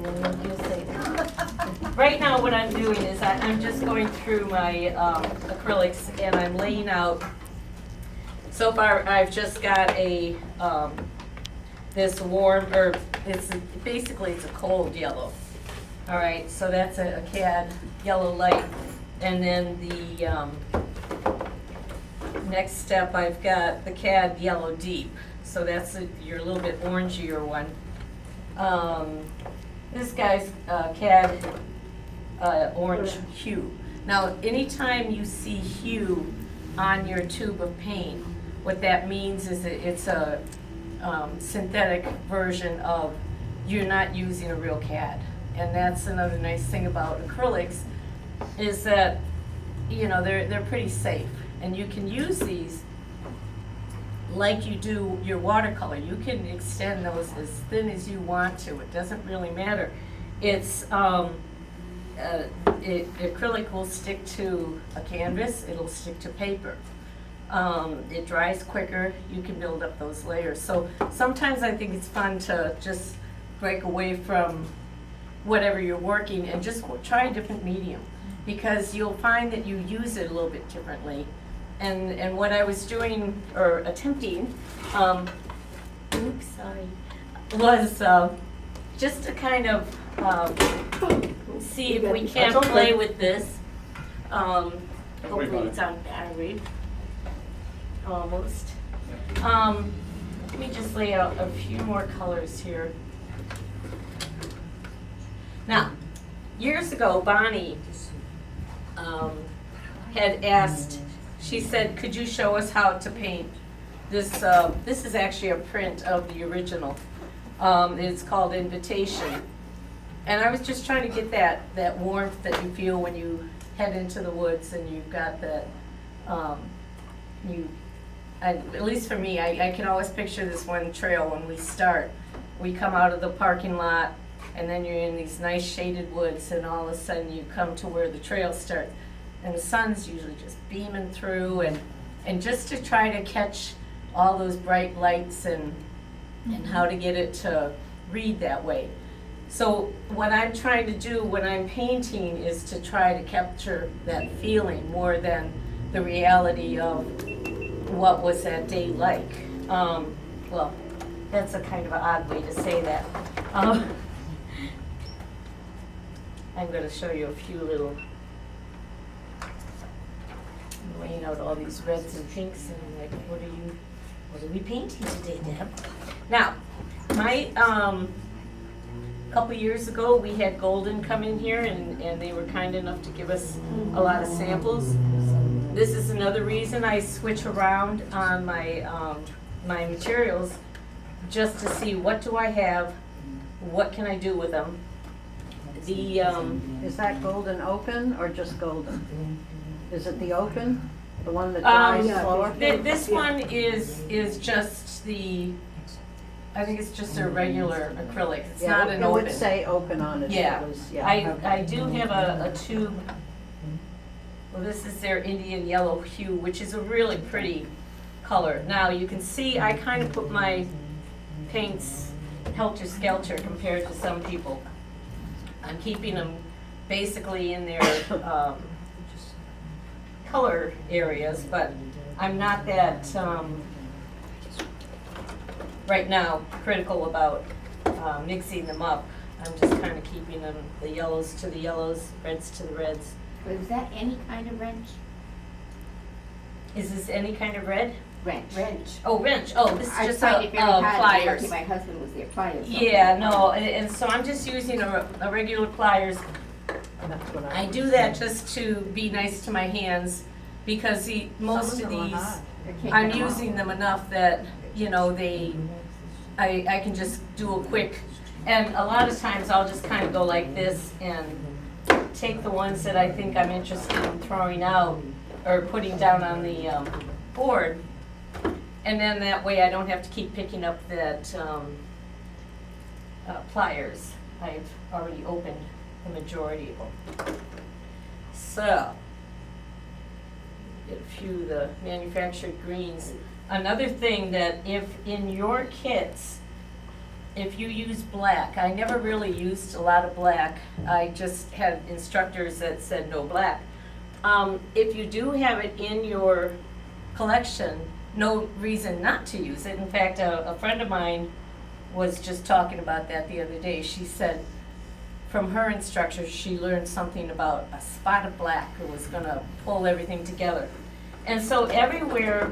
And then you'll say, right now what I'm doing is I'm just going through my acrylics and I'm laying out. So far I've just got a this warm, or basically it's a cold yellow. All right, so that's a cad yellow light. And then the next step I've got the cad yellow deep. So that's your little bit orangier one. This guy's cad orange hue. Now, anytime you see hue on your tube of paint, what that means is that it's a synthetic version of, you're not using a real cad. And that's another nice thing about acrylics, is that, you know, they're pretty safe. And you can use these like you do your watercolor. You can extend those as thin as you want to. It doesn't really matter. It's acrylic will stick to a canvas. It'll stick to paper. It dries quicker. You can build up those layers. So sometimes I think it's fun to just break away from whatever you're working and just try a different medium, because you'll find that you use it a little bit differently. And what I was doing, or attempting, oops, sorry, was just to kind of see if we can't play with this. Hopefully it's on battery, almost. Let me just lay out a few more colors here. Now, years ago, Bonnie had asked, she said, could you show us how to paint this? This is actually a print of the original. It's called Invitation. And I was just trying to get that warmth that you feel when you head into the woods and you've got that, at least for me, I can always picture this one trail when we start. We come out of the parking lot, and then you're in these nice shaded woods, and all of a sudden you come to where the trail starts. And the sun's usually just beaming through, and just to try to catch all those bright lights and how to get it to read that way. So what I'm trying to do when I'm painting is to try to capture that feeling more than the reality of what was that day like. Well, that's a kind of an odd way to say that. I'm going to show you a few little, I'm laying out all these reds and pinks, and I'm like, what are we painting today, Deb? Now, my, a couple years ago, we had Golden come in here, and they were kind enough to give us a lot of samples. This is another reason I switch around on my, my materials, just to see what do I have, what can I do with them. The, is that golden open or just golden? Is it the open, the one that dries slower? This one is just the, I think it's just a regular acrylic. It's not an open. It would say open on it. Yeah, Okay. I do have a tube. Well, this is their Indian yellow hue, which is a really pretty color. Now you can see I kind of put my paints helter-skelter compared to some people. I'm keeping them basically in their color areas, but I'm not that, right now, critical about mixing them up. I'm just kind of keeping them, the yellows to the yellows, reds to the reds. But is that any kind of wrench? Is this any kind of red? Wrench. Oh, wrench. Oh, this is I just find it very hard. pliers. My husband was there, pliers. Yeah, no, and so I'm just using a regular pliers. That's what I do that just to be nice to my hands, because most of these, I'm using them enough that, you know, I can just do a quick, and a lot of times I'll just kind of go like this and take the ones that I think I'm interested in throwing out or putting down on the board, and then that way I don't have to keep picking up that pliers. I've already opened the majority of them. So, get a few of the manufactured greens. Another thing that if in your kits if you use black, I never really used a lot of black. I just had instructors that said no black. If you do have it in your collection, no reason not to use it. In fact, a friend of mine was just talking about that the other day. She said from her instructor she learned something about a spot of black that was going to pull everything together. And so everywhere,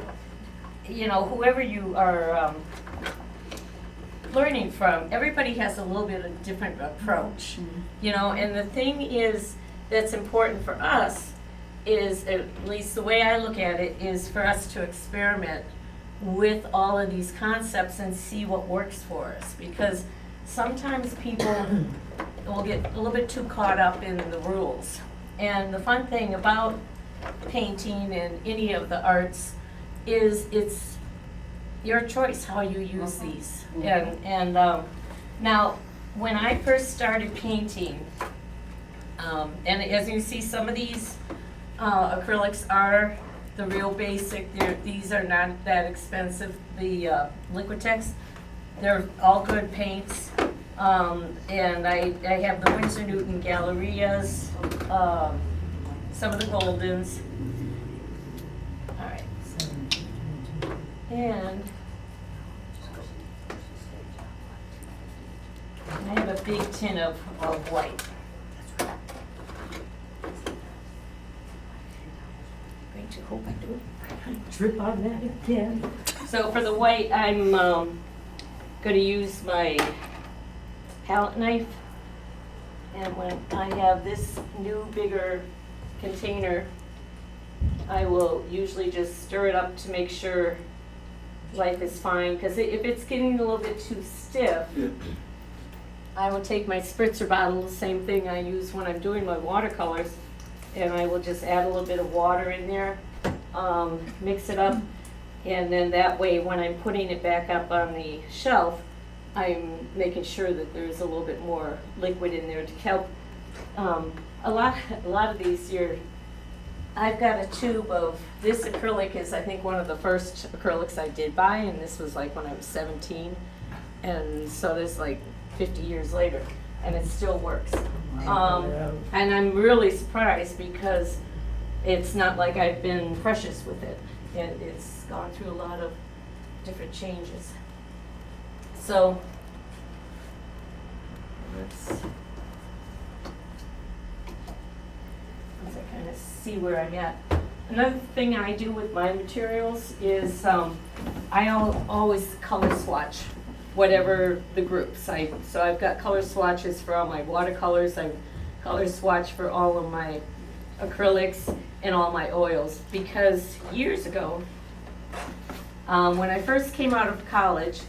you know, whoever you are learning from, everybody has a little bit of different approach, you know, and the thing is that's important for us is, at least the way I look at it, is for us to experiment with all of these concepts and see what works for us, because sometimes people will get a little bit too caught up in the rules. And the fun thing about painting and any of the arts is it's your choice how you use these. And now, when I first started painting, and as you see, some of these acrylics are the real basic. These are not that expensive. The Liquitex, they're all good paints. And I have the Winsor Newton Gallerias, some of the Goldens. All right. And I have a big tin of white. Going to hope I don't trip on that again. So for the white, I'm going to use my palette knife. And when I have this new, bigger container, I will usually just stir it up to make sure life is fine. Because if it's getting a little bit too stiff, I will take my spritzer bottle, the same thing I use when I'm doing my watercolors, and I will just add a little bit of water in there, mix it up, and then that way when I'm putting it back up on the shelf, I'm making sure that there's a little bit more liquid in there to help. A lot of these here, I've got a tube of, this acrylic is I think one of the first acrylics I did buy, and this was like when I was 17, and so this is like 50 years later, and it still works. And I'm really surprised because it's not like I've been precious with it. It's gone through a lot of different changes. So let's kind of see where I'm at. Another thing I do with my materials is I always color swatch whatever the groups. So I've got color swatches for all my watercolors. I've color swatch for all of my acrylics and all my oils, because years ago, when I first came out of college,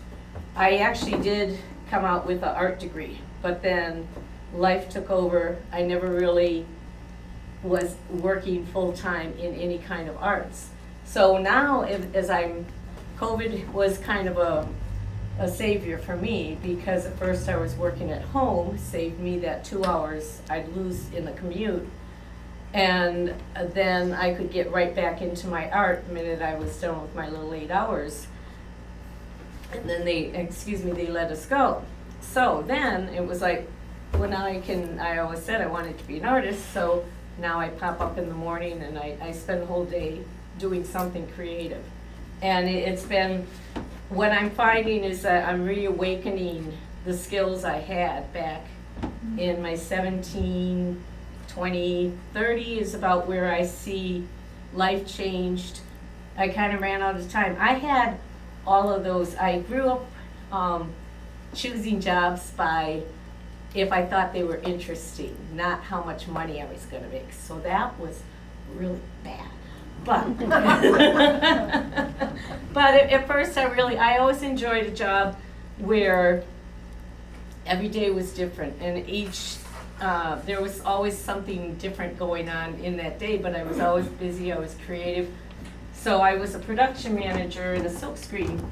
I actually did come out with an art degree, but then life took over. I never really was working full-time in any kind of arts. So now, COVID was kind of a savior for me, because at first I was working at home, saved me that 2 hours I'd lose in the commute, and then I could get right back into my art the minute I was done with my little 8 hours. And then they let us go. So then it was like, well, now I always said I wanted to be an artist, so now I pop up in the morning and I spend the whole day doing something creative. And it's been, what I'm finding is that I'm reawakening the skills I had back in my 17, 20, 30 is about where I see life changed. I kind of ran out of time. I had all of those. I grew up choosing jobs by if I thought they were interesting, not how much money I was going to make. So that was really bad. But but at first I always enjoyed a job where every day was different, and there was always something different going on in that day, but I was always busy, I was creative. So I was a production manager in a silkscreen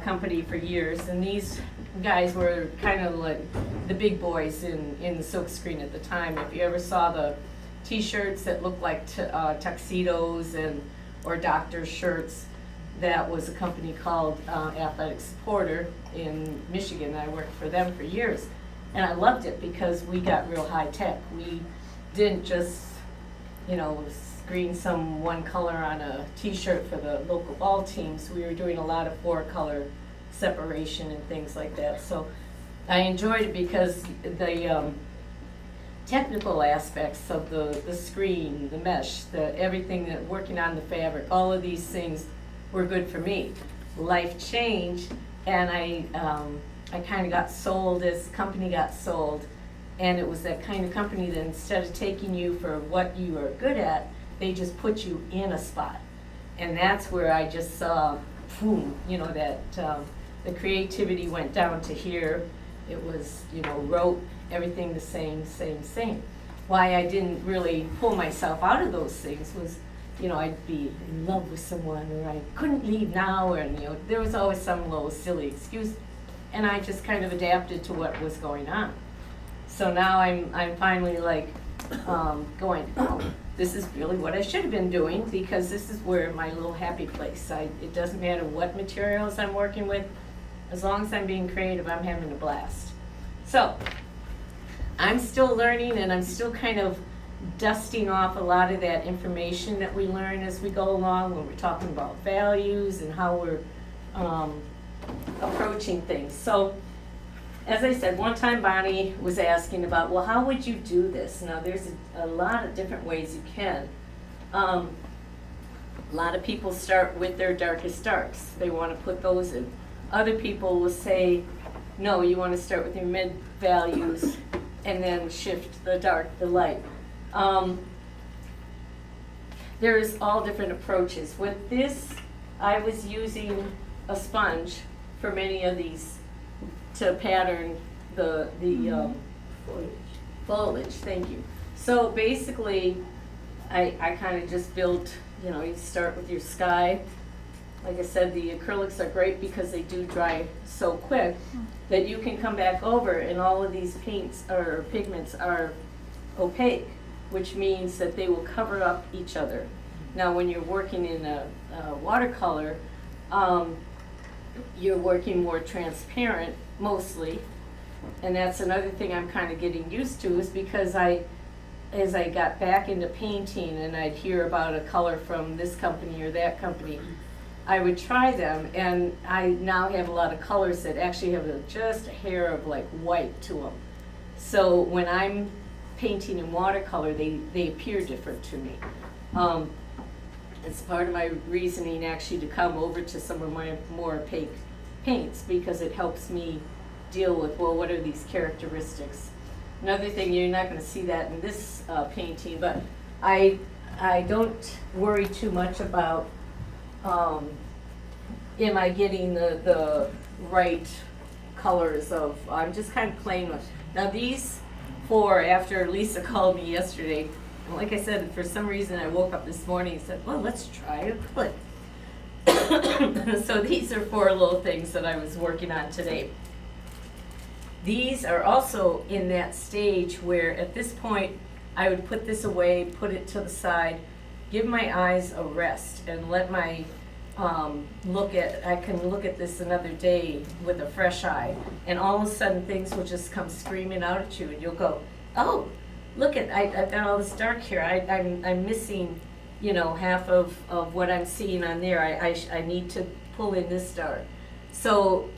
company for years, and these guys were kind of like the big boys in the silkscreen at the time. If you ever saw the t-shirts that looked like tuxedos or doctor shirts, that was a company called Athletic Supporter in Michigan. I worked for them for years. And I loved it because we got real high tech. We didn't just, screen some one color on a t-shirt for the local ball teams. We were doing a lot of 4-color separation and things like that. So I enjoyed it because the technical aspects of the screen, the mesh, everything that working on the fabric, all of these things were good for me. Life changed, and I kind of got sold as company got sold, and it was that kind of company that instead of taking you for what you are good at, they just put you in a spot. And that's where I just saw, boom, that the creativity went down to here. It was, wrote everything the same. Why I didn't really pull myself out of those things was, I'd be in love with someone, or I couldn't leave now, and there was always some little silly excuse, and I just kind of adapted to what was going on. So now I'm finally like going, oh, this is really what I should have been doing, because this is where my little happy place. It doesn't matter what materials I'm working with, as long as I'm being creative, I'm having a blast. So I'm still learning, and I'm still kind of dusting off a lot of that information that we learn as we go along when we're talking about values and how we're approaching things. So as I said, one time Bonnie was asking about, well, how would you do this? Now there's a lot of different ways you can. A lot of people start with their darkest darks. They want to put those in. Other people will say, no, you want to start with your mid values and then shift the dark, the light. There's all different approaches. With this, I was using a sponge for many of these to pattern the foliage. Thank you. So basically, I kind of just built, you start with your sky. Like I said, the acrylics are great because they do dry so quick that you can come back over and all of these paints or pigments are opaque, which means that they will cover up each other. Now when you're working in a watercolor, you're working more transparent mostly, and that's another thing I'm kind of getting used to, is because as I got back into painting and I'd hear about a color from this company or that company, I would try them, and I now have a lot of colors that actually have just a hair of like white to them. So when I'm painting in watercolor, they appear different to me. It's part of my reasoning actually to come over to some of my more opaque paints, because it helps me deal with, well, what are these characteristics? Another thing, you're not going to see that in this painting, but I don't worry too much about am I getting the right colors of, I'm just kind of playing with. Now these 4, after Lisa called me yesterday, and like I said, for some reason I woke up this morning and said, well, let's try acrylic. So these are 4 little things that I was working on today. These are also in that stage where at this point I would put this away, put it to the side, give my eyes a rest, and let my I can look at this another day with a fresh eye, and all of a sudden things will just come screaming out at you, and you'll go, oh, look at, I've got all this dark here, I'm missing, half of what I'm seeing on there, I need to pull in this dark. So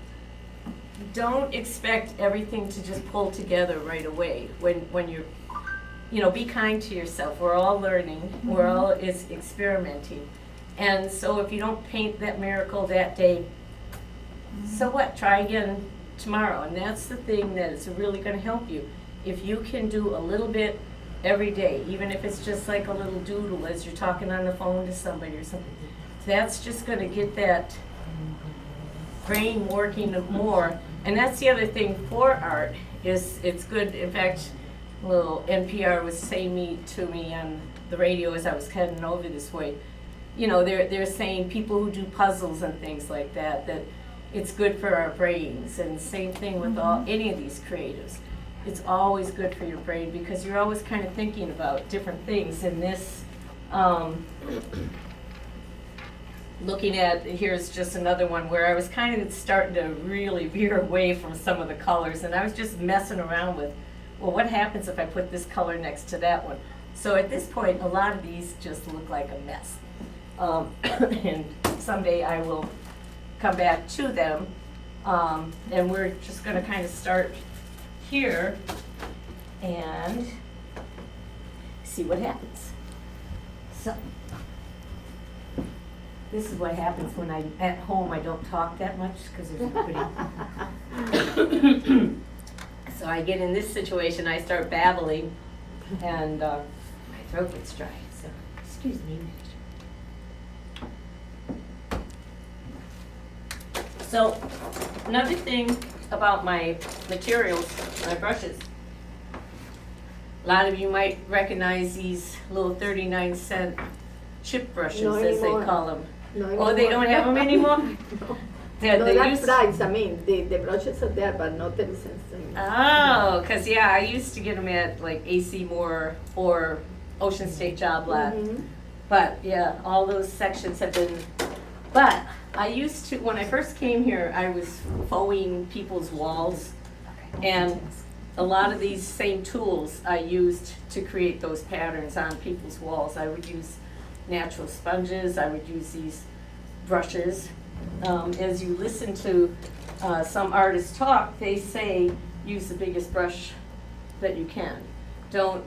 don't expect everything to just pull together right away when you're, be kind to yourself. We're all learning, we're all experimenting. And so if you don't paint that miracle that day, so what? Try again tomorrow. And that's the thing that is really going to help you. If you can do a little bit every day, even if it's just like a little doodle as you're talking on the phone to somebody or something, that's just going to get that brain working more. And that's the other thing for art, is it's good. In fact, little NPR was saying to me on the radio as I was heading over this way, they're saying people who do puzzles and things like that it's good for our brains. And same thing with any of these creatives. It's always good for your brain, because you're always kind of thinking about different things. And this looking at, here's just another one where I was kind of starting to really veer away from some of the colors, and I was just messing around with, well, what happens if I put this color next to that one? So at this point, a lot of these just look like a mess. And someday I will come back to them, and we're just gonna kind of start here and see what happens. So, this is what happens when I'm at home. I don't talk that much because there's nobody. So I get in this situation, I start babbling, and my throat gets dry. So, excuse me. So, another thing about my materials, my brushes. A lot of you might recognize these little 39-cent chip brushes, No as they anymore. call them. No Oh, they don't have them anymore? No, They no, that's used- price, I mean, the brushes are there, but not 30 cents anymore. Oh, because yeah, I used to get them at like AC Moore or Ocean State Job Lot. Mhm. But yeah, all those sections have been, but I used to, when I first came here, I was fauxing people's walls. And a lot of these same tools I used to create those patterns on people's walls. I would use natural sponges, I would use these brushes. As you listen to some artists talk, they say use the biggest brush that you can. Don't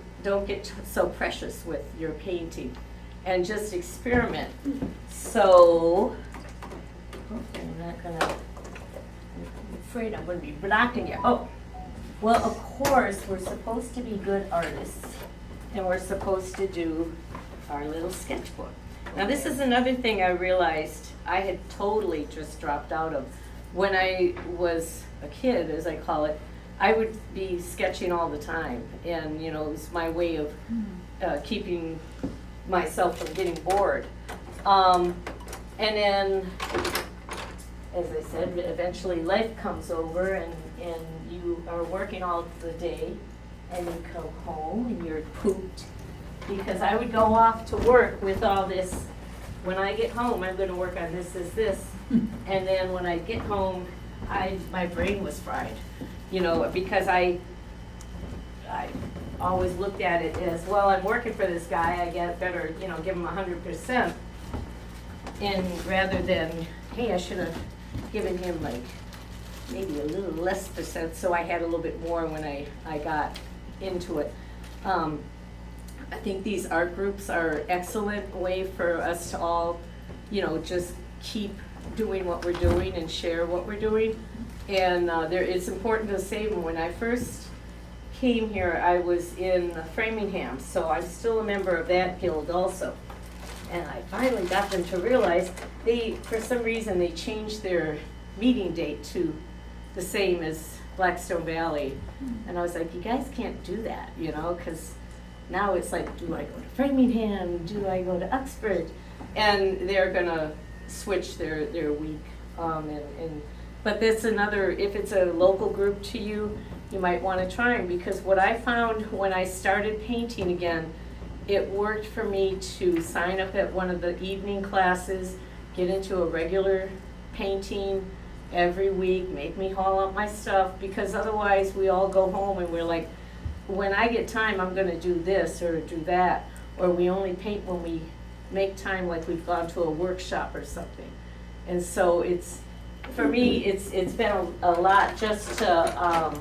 get so precious with your painting, and just experiment. So, hopefully I'm not gonna, I'm afraid I'm gonna be blocking you. Oh, well, of course, we're supposed to be good artists, and we're supposed to do our little sketchbook. Now, this is another thing I realized I had totally just dropped out of. When I was a kid, as I call it, I would be sketching all the time, and it was my way of keeping myself from getting bored. And then, as I said, eventually life comes over, and you are working all the day, and you come home and you're pooped. Because I would go off to work with all this. When I get home, I'm going to work on this. And then when I get home, my brain was fried. Because I always looked at it as, well, I'm working for this guy, I better, give him 100%. And rather than, hey, I should have given him like maybe a little less percent, so I had a little bit more when I got into it. I think these art groups are excellent way for us to all, just keep doing what we're doing and share what we're doing. And it's important to say, when I first came here, I was in Framingham, so I'm still a member of that guild also. And I finally got them to realize for some reason, they changed their meeting date to the same as Blackstone Valley. And I was like, you guys can't do that, because now it's like, do I go to Framingham? Do I go to Uxbridge? And they're gonna switch their week. But that's another, if it's a local group to you, you might wanna try them, because what I found when I started painting again, it worked for me to sign up at one of the evening classes, get into a regular painting every week, make me haul up my stuff, because otherwise we all go home and we're like, when I get time, I'm gonna do this or do that, or we only paint when we make time, like we've gone to a workshop or something. And so for me, it's been a lot just to,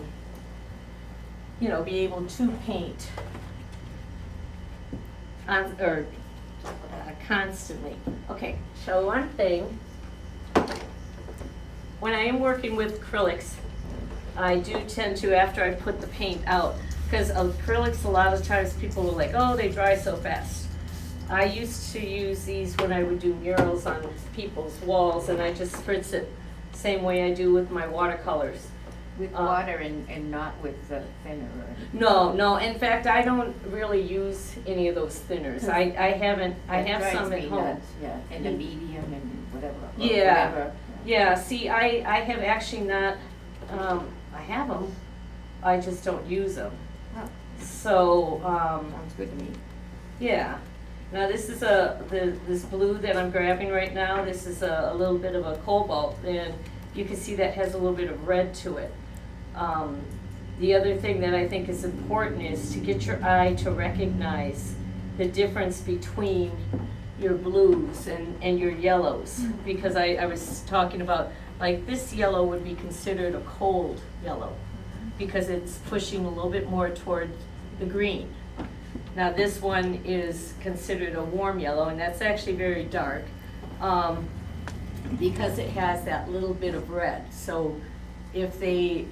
be able to paint constantly. Okay, so one thing, when I am working with acrylics, I do tend to, after I put the paint out, because acrylics, a lot of times people are like, oh, they dry so fast. I used to use these when I would do murals on people's walls, and I just spritz it same way I do with my watercolors. With water and not with the thinner or anything. No, in fact, I don't really use any of those thinners. I have some at home. Yeah, and the medium and whatever. Yeah. Whatever. Yeah, see, I have actually not, I have them, I just don't use them. Oh, So, sounds good to me. yeah. Now this is this blue that I'm grabbing right now, this is a little bit of a cobalt, and you can see that has a little bit of red to it. The other thing that I think is important is to get your eye to recognize the difference between your blues and your yellows. Because I was talking about, like, this yellow would be considered a cold yellow because it's pushing a little bit more toward the green. Now this one is considered a warm yellow, and that's actually very dark because it has that little bit of red. So if they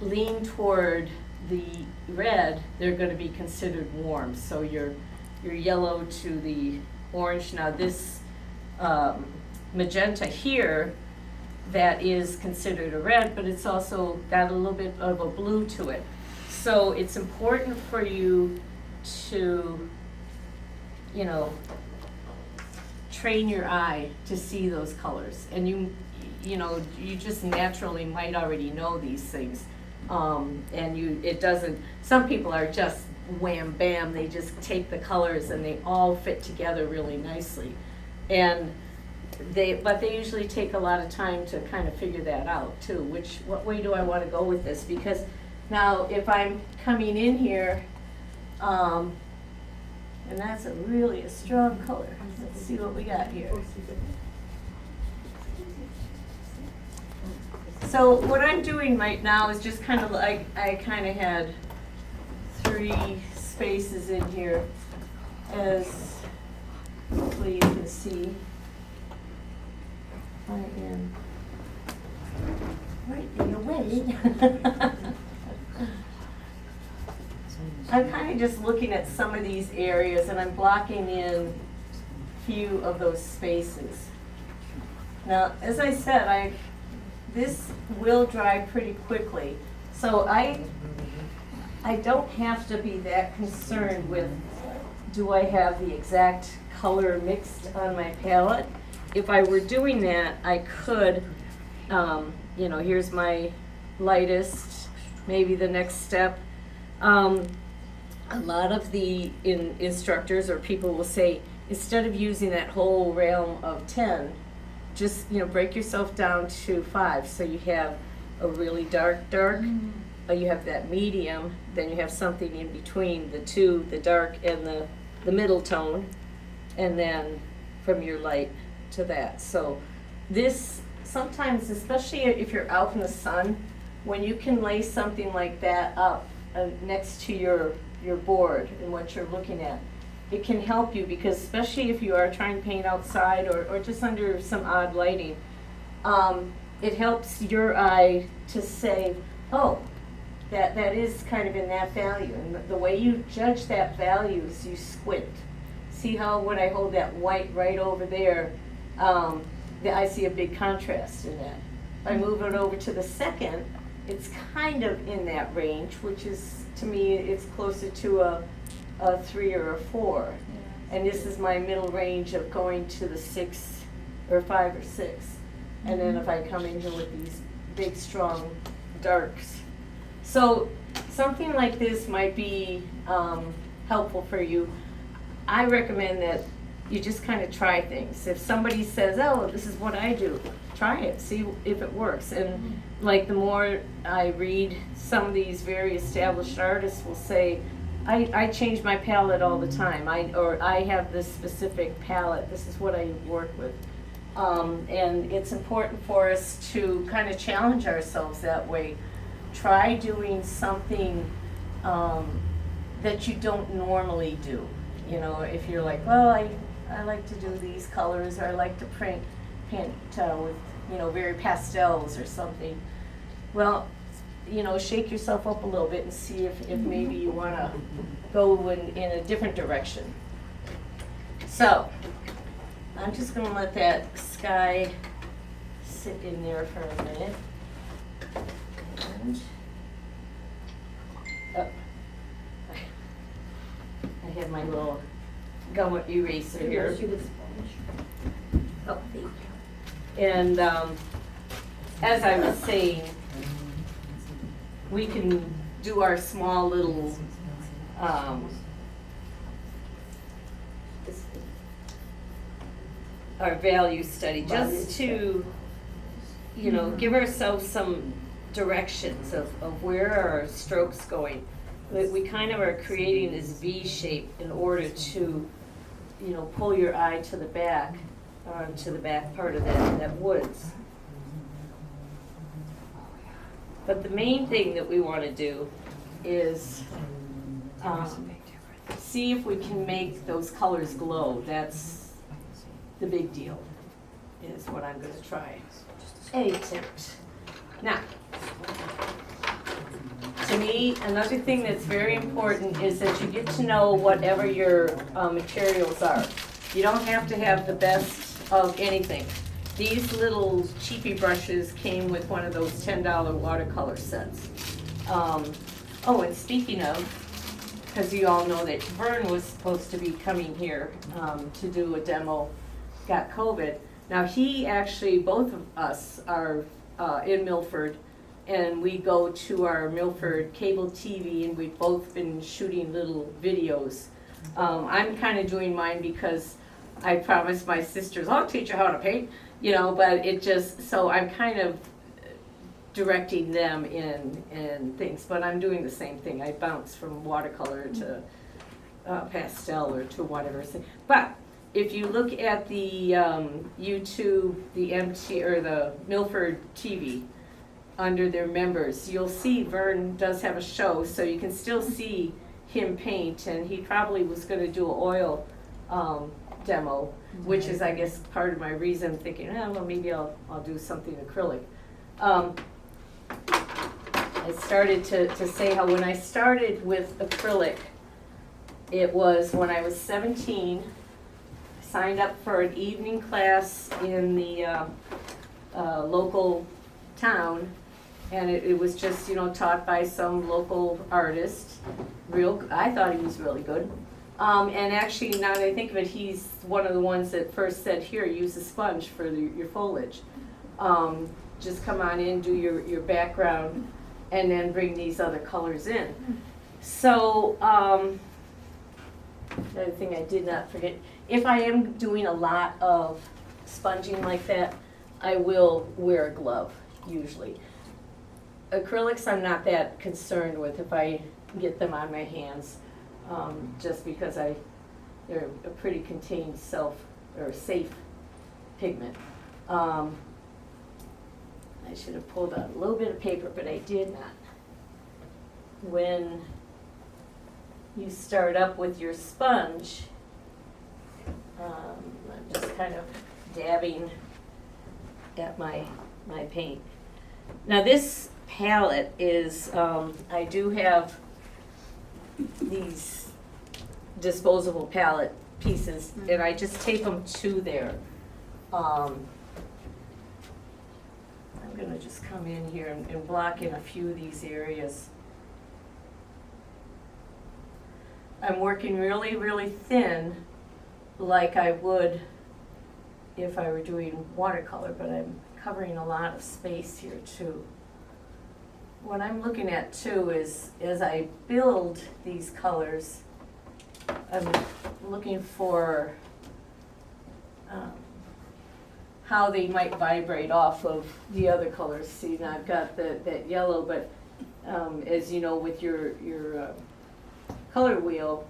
lean toward the red, they're going to be considered warm. So your yellow to the orange. Now this magenta here, that is considered a red, but it's also got a little bit of a blue to it. So it's important for you to, you know, train your eye to see those colors. And you know, you just naturally might already know these things. And it doesn't, some people are just wham bam, they just take the colors and they all fit together really nicely. And but they usually take a lot of time to kind of figure that out too, what way do I want to go with this? Because now if I'm coming in here, and that's a strong color. Let's see what we got here. So what I'm doing right now is just kind of like, I kind of had 3 spaces in here, as hopefully you can see. I am right in the way. I'm kind of just looking at some of these areas, and I'm blocking in a few of those spaces. Now, as I said, this will dry pretty quickly, so I don't have to be that concerned with, do I have the exact color mixed on my palette? If I were doing that, I could, you know, here's my lightest, maybe the next step. A lot of the instructors or people will say, instead of using that whole realm of 10, just, you know, break yourself down to 5. So you have a really dark, you have that medium, then you have something in between the two, the dark and the middle tone, and then from your light to that. So this, sometimes, especially if you're out in the sun, when you can lay something like that up next to your board and what you're looking at, it can help you, because especially if you are trying to paint outside or just under some odd lighting, it helps your eye to say, oh, that is kind of in that value. And the way you judge that value is you squint. See how when I hold that white right over there, I see a big contrast in that. If I move it over to the second, it's kind of in that range, which is, to me, it's closer to a 3 or a 4. And this is my middle range of going to the 6 or 5 or 6. And then if I come in here with these big, strong darks. So something like this might be helpful for you. I recommend that you just kind of try things. If somebody says, oh, this is what I do, try it, see if it works. And like, the more I read, some of these very established artists will say, I change my palette all the time, I have this specific palette, this is what I work with. And it's important for us to kind of challenge ourselves that way. Try doing something that you don't normally do. You know, if you're like, well, I like to do these colors, or I like to paint with, you know, very pastels or something. Well, you know, shake yourself up a little bit and see if maybe you want to go in a different direction. So, I'm just going to let that sky sit in there for a minute. And, oh, I have my little gum eraser here. Oh, thank you. And as I was saying, we can do our small little, our value study, just to, you know, give ourselves some directions of where are our strokes going. We kind of are creating this V shape in order to, you know, pull your eye to the back, to the back part of that woods. But the main thing that we want to do is see if we can make those colors glow. That's the big deal, is what I'm going to try. A attempt. Now, to me, another thing that's very important is that you get to know whatever your materials are. You don't have to have the best of anything. These little cheapy brushes came with one of those $10 watercolor sets. Oh, and speaking of, because you all know that Vern was supposed to be coming here to do a demo, got COVID. Now he actually, both of us are in Milford, and we go to our Milford cable TV, and we've both been shooting little videos. I'm kind of doing mine because I promised my sisters, I'll teach you how to paint, you know, but it just, so I'm kind of directing them in things, but I'm doing the same thing. I bounce from watercolor to pastel or to whatever. But if you look at the YouTube, the MT or the Milford TV, under their members, you'll see Vern does have a show, so you can still see him paint, and he probably was going to do an oil demo, which is, I guess, part of my reason thinking, oh, well, maybe I'll do something acrylic. I started to say how when I started with acrylic, it was when I was 17. I signed up for an evening class in the local town, and it was just, you know, taught by some local artist. I thought he was really good. And actually, now that I think of it, he's one of the ones that first said, here, use a sponge for your foliage. Just come on in, do your background, and then bring these other colors in. So, another thing I did not forget, if I am doing a lot of sponging like that, I will wear a glove, usually. Acrylics I'm not that concerned with if I get them on my hands, just because they're a pretty contained safe pigment. I should have pulled out a little bit of paper, but I did not. When you start up with your sponge, I'm just kind of dabbing at my paint. Now this palette is, I do have these disposable palette pieces, and I just tape them to there. I'm gonna just come in here and block in a few of these areas. I'm working really, really thin, like I would if I were doing watercolor, but I'm covering a lot of space here too. What I'm looking at too is, as I build these colors, I'm looking for how they might vibrate off of the other colors. See, now I've got that yellow, but as you know, with your color wheel,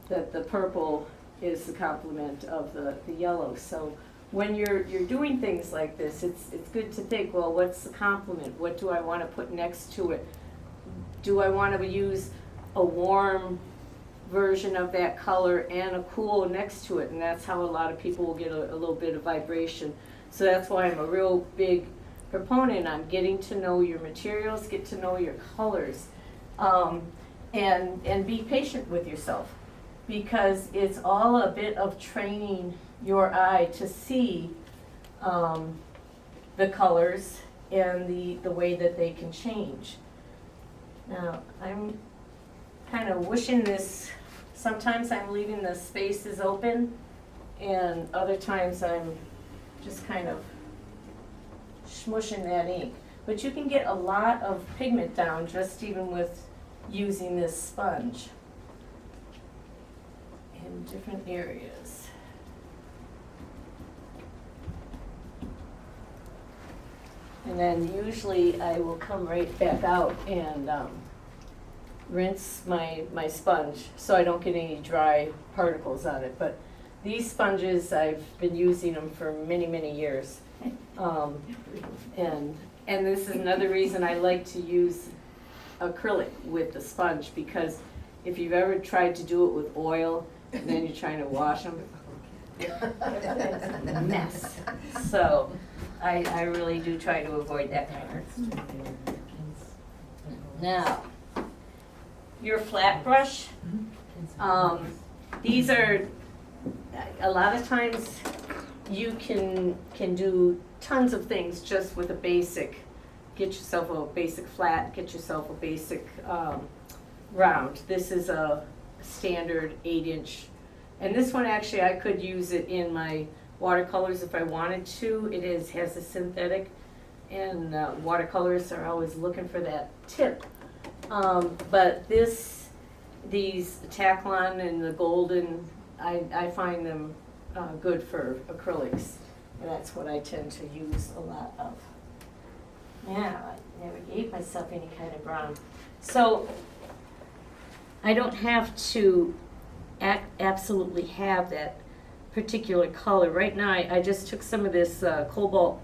that the purple is the complement of the yellow. So when you're doing things like this, it's good to think, well, what's the complement? What do I want to put next to it? Do I want to use a warm version of that color and a cool next to it? And that's how a lot of people will get a little bit of vibration. So that's why I'm a real big proponent on getting to know your materials, get to know your colors, and be patient with yourself, because it's all a bit of training your eye to see the colors and the way that they can change. Now, I'm kind of wishing this, sometimes I'm leaving the spaces open, and other times I'm just kind of smushing that ink. But you can get a lot of pigment down just even with using this sponge in different areas. And then usually I will come right back out and rinse my sponge so I don't get any dry particles on it. But these sponges, I've been using them for many, many years. And this is another reason I like to use acrylic with the sponge, because if you've ever tried to do it with oil and then you're trying to wash them, it's a mess. So I really do try to avoid that kind of. Now, your flat brush, these are, a lot of times you can do tons of things just with a basic. Get yourself a basic flat, get yourself a basic round. This is a standard 8-inch. And this one actually I could use it in my watercolors if I wanted to. It has a synthetic, and watercolors are always looking for that tip. But these Taklon and the golden, I find them good for acrylics, and that's what I tend to use a lot of. Yeah, I never gave myself any kind of brown. So I don't have to absolutely have that particular color. Right now, I just took some of this cobalt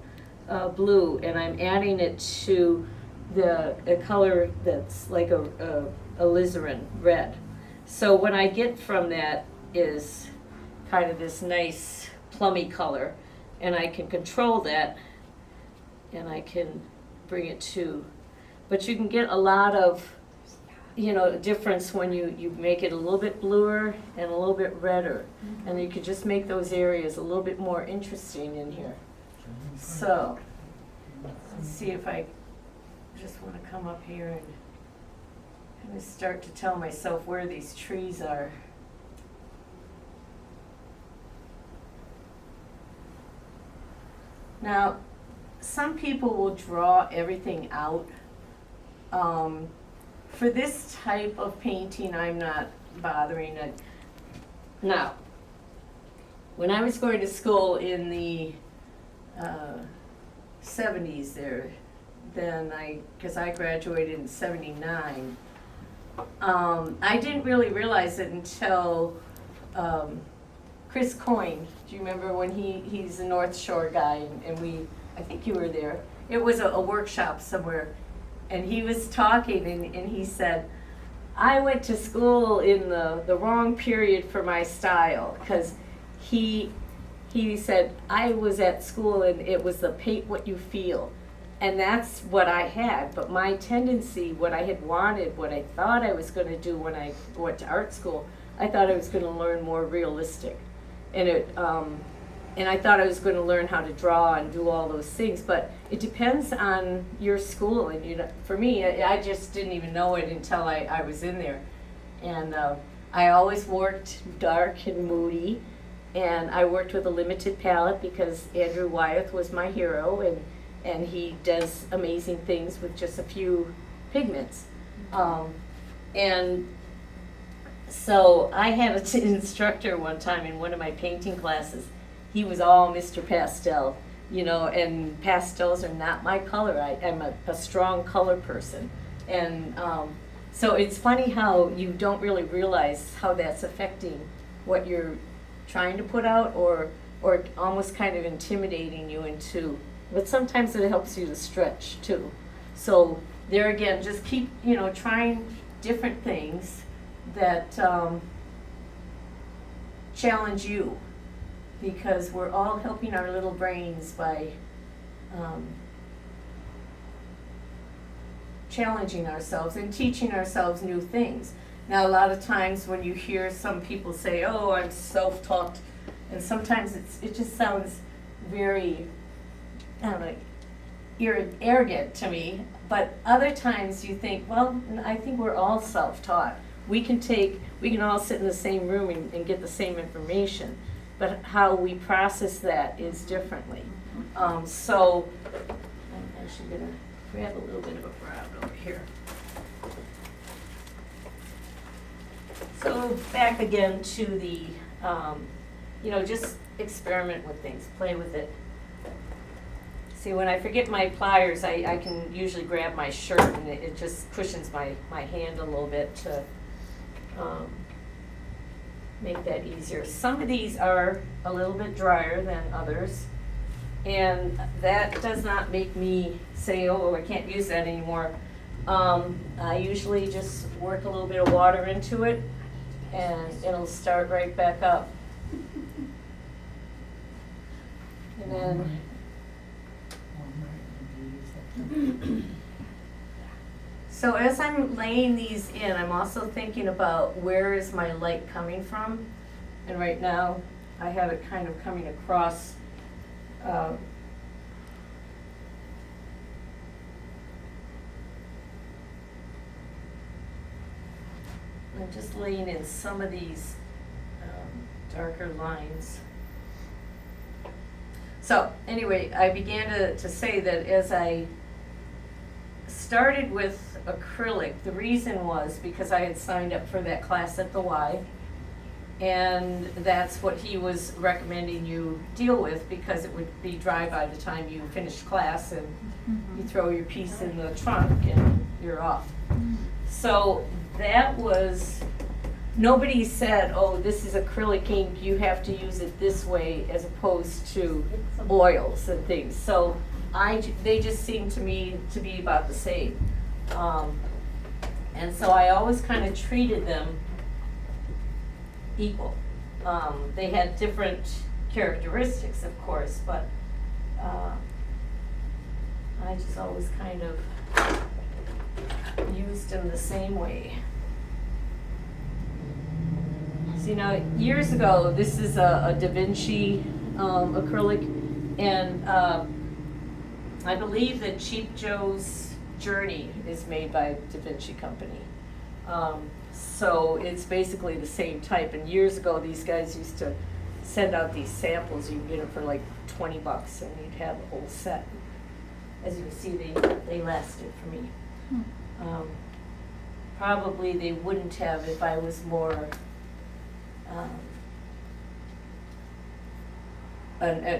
blue, and I'm adding it to the color that's like a alizarin red. So what I get from that is kind of this nice plummy color, and I can control that, and I can bring it to, but you can get a lot of, difference when you make it a little bit bluer and a little bit redder, and you could just make those areas a little bit more interesting in here. So, let's see if I just want to come up here and kind of start to tell myself where these trees are. Now, some people will draw everything out. For this type of painting, I'm not bothering it. Now, when I was going to school in the 70s there, because I graduated in 79, I didn't really realize it until Chris Coyne. Do you remember when he's a North Shore guy, and I think you were there. It was a workshop somewhere, and he was talking, and he said, I went to school in the wrong period for my style, because he said, I was at school and it was the paint what you feel. And that's what I had, but my tendency, what I had wanted, what I thought I was going to do when I went to art school, I thought I was going to learn more realistic. And and I thought I was going to learn how to draw and do all those things, but it depends on your school. And for me, I just didn't even know it until I was in there. And I always worked dark and moody, and I worked with a limited palette because Andrew Wyeth was my hero, and he does amazing things with just a few pigments. And so I had an instructor one time in one of my painting classes. He was all Mr. Pastel, and pastels are not my color. I'm a strong color person. And so it's funny how you don't really realize how that's affecting what you're trying to put out, or almost kind of intimidating you into, but sometimes it helps you to stretch too. So there again, just keep, trying different things that challenge you, because we're all helping our little brains by challenging ourselves and teaching ourselves new things. Now, a lot of times when you hear some people say, oh, I'm self-taught, and sometimes it just sounds very, I don't know, arrogant to me. But other times you think, well, I think we're all self-taught. We can all sit in the same room and get the same information, but how we process that is differently. So I'm actually going to grab a little bit of a brown over here. So back again to the, just experiment with things, play with it. See, when I forget my pliers, I can usually grab my shirt and it just cushions my hand a little bit to make that easier. Some of these are a little bit drier than others, and that does not make me say, oh, I can't use that anymore. I usually just work a little bit of water into it, and it'll start right back up. And then so as I'm laying these in, I'm also thinking about where is my light coming from. And right now, I have it kind of coming across. I'm just laying in some of these darker lines. So anyway, I began to say that as I started with acrylic, the reason was because I had signed up for that class at the Y, and that's what he was recommending you deal with because it would be dry by the time you finished class, and you throw your piece in the trunk and you're off. So that was, nobody said, oh, this is acrylic ink, you have to use it this way as opposed to oils and things. So they just seemed to me to be about the same. And so I always kind of treated them equal. They had different characteristics, of course, but I just always kind of used them the same way. See, now, years ago, this is a Da Vinci acrylic, and I believe that Cheap Joe's Journey is made by Da Vinci Company. So it's basically the same type, and years ago, these guys used to send out these samples. You can get them for like $20, and you'd have a whole set. As you can see, they lasted for me. Probably they wouldn't have if I was more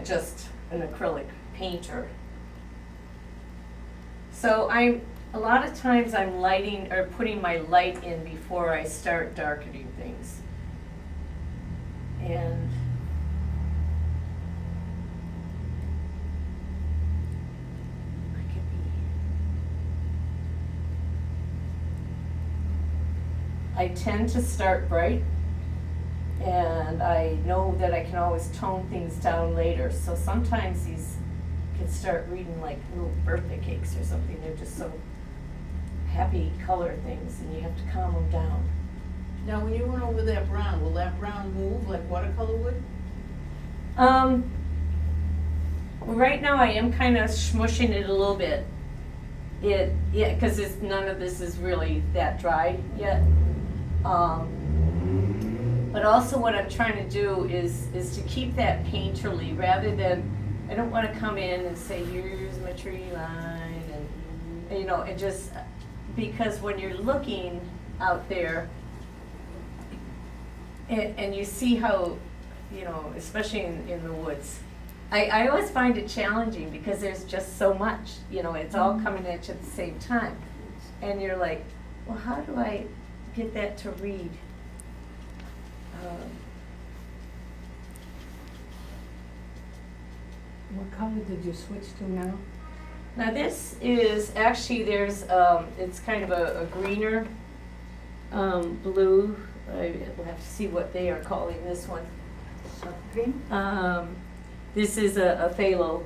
just an acrylic painter. So a lot of times I'm lighting or putting my light in before I start darkening things. And I tend to start bright, and I know that I can always tone things down later. So sometimes these can start reading like little birthday cakes or something. They're just so happy color things, and you have to calm them down. Now, when you run over that brown, will that brown move like watercolor would? Right now I am kind of smushing it a little bit. Because none of this is really that dry yet. But also what I'm trying to do is to keep that painterly rather than, I don't want to come in and say, here's my tree line, and it just, because when you're looking out there, and you see how, especially in the woods, I always find it challenging because there's just so much, it's all coming at you at the same time. And you're like, well, how do I get that to read? What color did you switch to now? Now this is actually, it's kind of a greener blue. I will have to see what they are calling this one. Green? This is a phthalo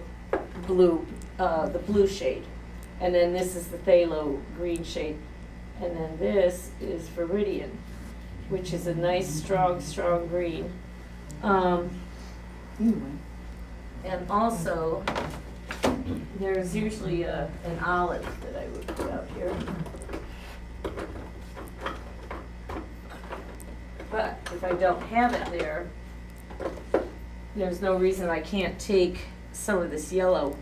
blue, the blue shade. And then this is the phthalo green shade. And then this is Viridian, which is a nice, strong green. And also, there's usually an olive that I would put out here. But if I don't have it there, there's no reason I can't take some of this yellow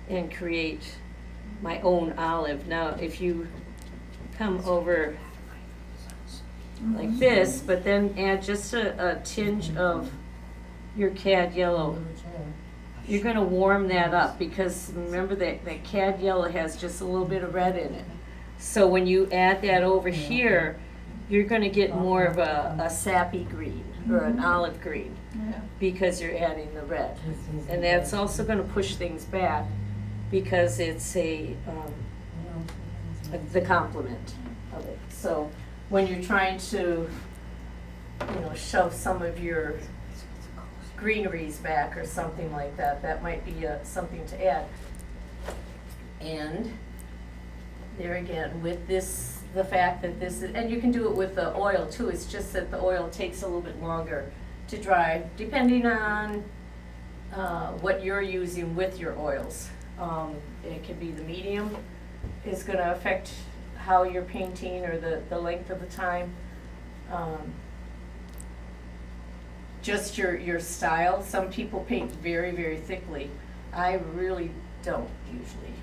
and create my own olive. Now, if you come over like this, but then add just a tinge of your cad yellow, you're gonna warm that up, because remember that cad yellow has just a little bit of red in it. So when you add that over here, you're gonna get more of a sappy green, or an olive green, because you're adding the red. And that's also gonna push things back, because it's the complement of it. So when you're trying to, shove some of your greeneries back or something like that, that might be something to add. And there again, with this, the fact that this is, and you can do it with the oil too, it's just that the oil takes a little bit longer to dry, depending on what you're using with your oils. It could be the medium is gonna affect how you're painting, or the length of the time. Just your style. Some people paint very, very thickly. I really don't usually.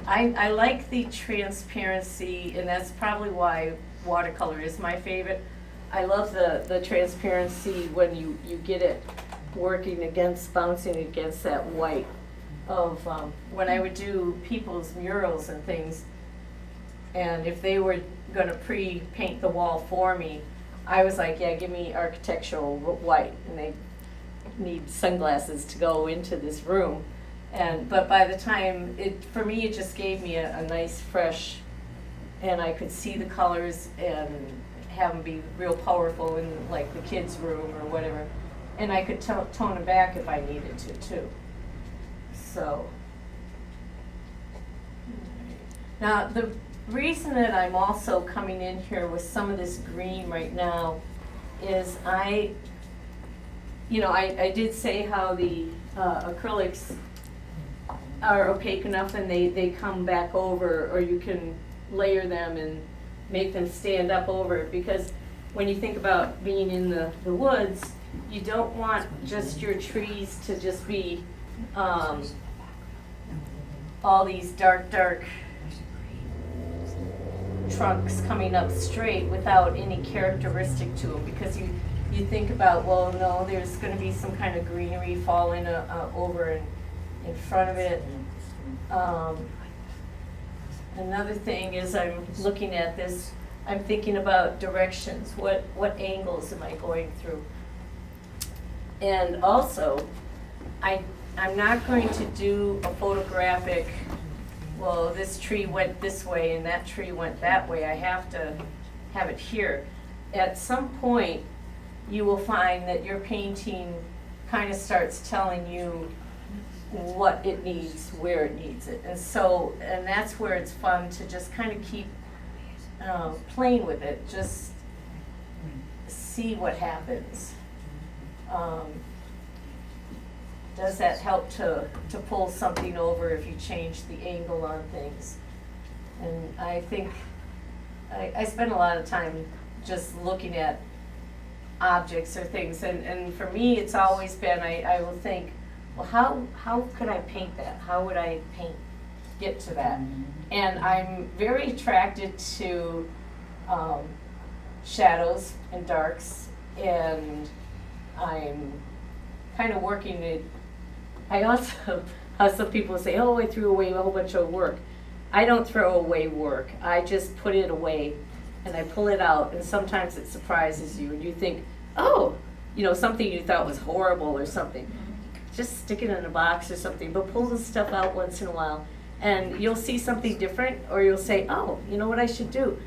I like the transparency, and that's probably why watercolor is my favorite. I love the transparency when you get it working against, bouncing against that white of, when I would do people's murals and things, and if they were gonna pre-paint the wall for me, I was like, yeah, give me architectural white, and they need sunglasses to go into this room. But by the time, for me, it just gave me a nice fresh, and I could see the colors and have them be real powerful in like the kids' room or whatever. And I could tone them back if I needed to too. So. Now, the reason that I'm also coming in here with some of this green right now is I did say how the acrylics are opaque enough, and they come back over, or you can layer them and make them stand up over it, because when you think about being in the woods, you don't want just your trees to just be all these dark trunks coming up straight without any characteristic to them, because you think about, well, no, there's going to be some kind of greenery falling over in front of it. Another thing is, I'm looking at this, I'm thinking about directions. What angles am I going through? And also, I'm not going to do a photographic, well, this tree went this way and that tree went that way. I have to have it here. At some point, you will find that your painting kind of starts telling you what it needs, where it needs it. And that's where it's fun to just kind of keep playing with it, just see what happens. Does that help to pull something over if you change the angle on things? And I think I spend a lot of time just looking at objects or things, and for me it's always been, I will think, well, how could I paint that? How would I get to that? And I'm very attracted to shadows and darks, and I'm kind of working it. I also, some people say, oh, I threw away a whole bunch of work. I don't throw away work. I just put it away, and I pull it out, and sometimes it surprises you, and you think, oh, something you thought was horrible or something. Just stick it in a box or something, but pull the stuff out once in a while, and you'll see something different, or you'll say, oh, you know what I should do?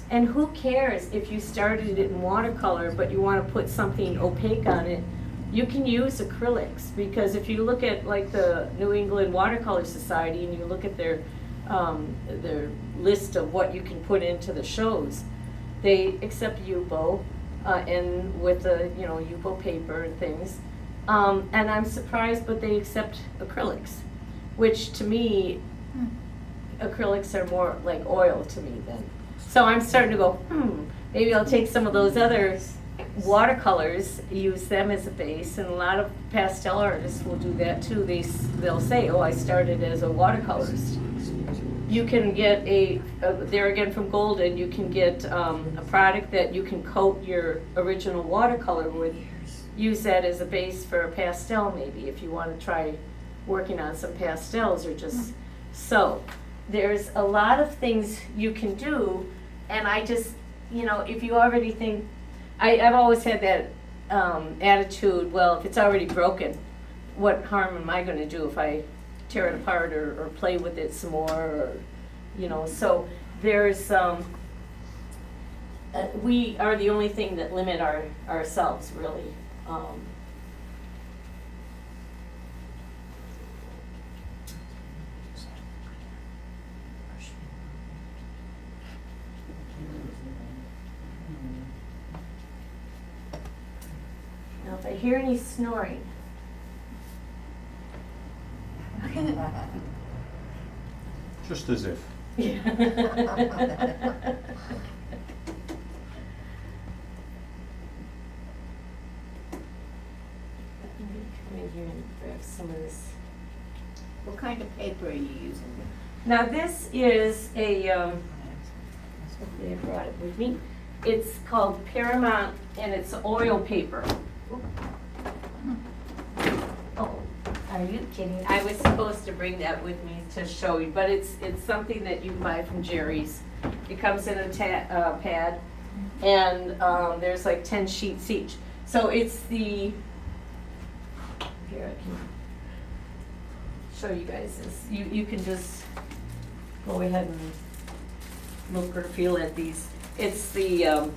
And who cares if you started it in watercolor, but you want to put something opaque on it? You can use acrylics, because if you look at like the New England Watercolor Society and you look at their list of what you can put into the shows, they accept Yupo and with the Yupo paper and things. And I'm surprised, but they accept acrylics, which to me, acrylics are more like oil to me then. So I'm starting to go, maybe I'll take some of those other watercolors, use them as a base, and a lot of pastel artists will do that too. They'll say, oh, I started as a watercolorist. You can get there again from Golden, you can get a product that you can coat your original watercolor with. Use that as a base for a pastel maybe, if you want to try working on some pastels or just so. There's a lot of things you can do, and I just, you know, if you already think, I've always had that attitude, well, if it's already broken, what harm am I gonna do if I tear it apart or play with it some more, or, you know, so there's, we are the only thing that limit ourselves, really. Now, if I hear any snoring, Just as if. yeah. Come in here and grab some of this. What kind of paper are you using? Now this is a, hopefully I brought it with me. It's called Paramount and it's oil paper. Oh, are you kidding? I was supposed to bring that with me to show you, but it's something that you can buy from Jerry's. It comes in a pad, and there's like 10 sheets each. So it's the, here I can show you guys this. You can just go ahead and look or feel at these. It's the,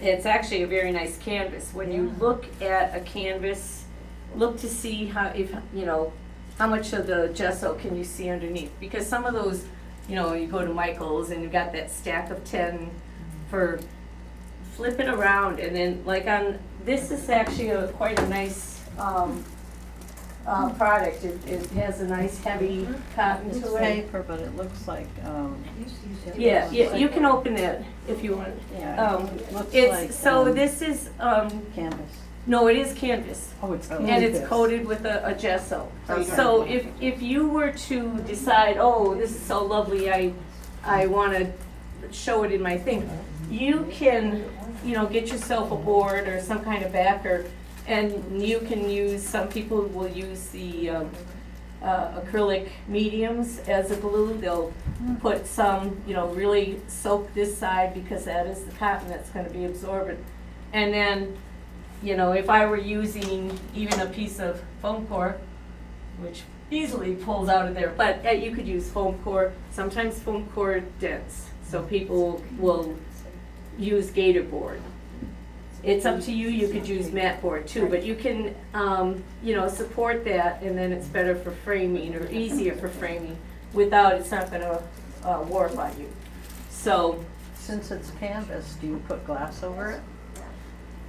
it's actually a very nice canvas. When you look at a canvas, look to see how, if, you know, how much of the gesso can you see underneath. Because some of those, you know, you go to Michael's and you've got that stack of 10 for, flip it around, and then like on, this is actually quite a nice product. It has a nice heavy cotton It's to it. paper, but it looks like, Yeah, you can open it if you want. yeah, it looks It's, like, so this is, canvas. no, it is canvas, Oh, it's and it's coated with a gesso. Okay. So if you were to decide, oh, this is so lovely, I wanna show it in my thing, you can, you know, get yourself a board or some kind of backer, and you can use, some people will use the acrylic mediums as a glue. They'll put some, you know, really soak this side because that is the cotton that's gonna be absorbent. And then, you know, if I were using even a piece of foam core, which easily pulls out of there, but you could use foam core. Sometimes foam core dents, so people will use gator board. It's up to you, you could use mat board too, but you can, you know, support that, and then it's better for framing, or easier for framing, without, it's not gonna warp on you. So, Since it's canvas, do you put glass over it?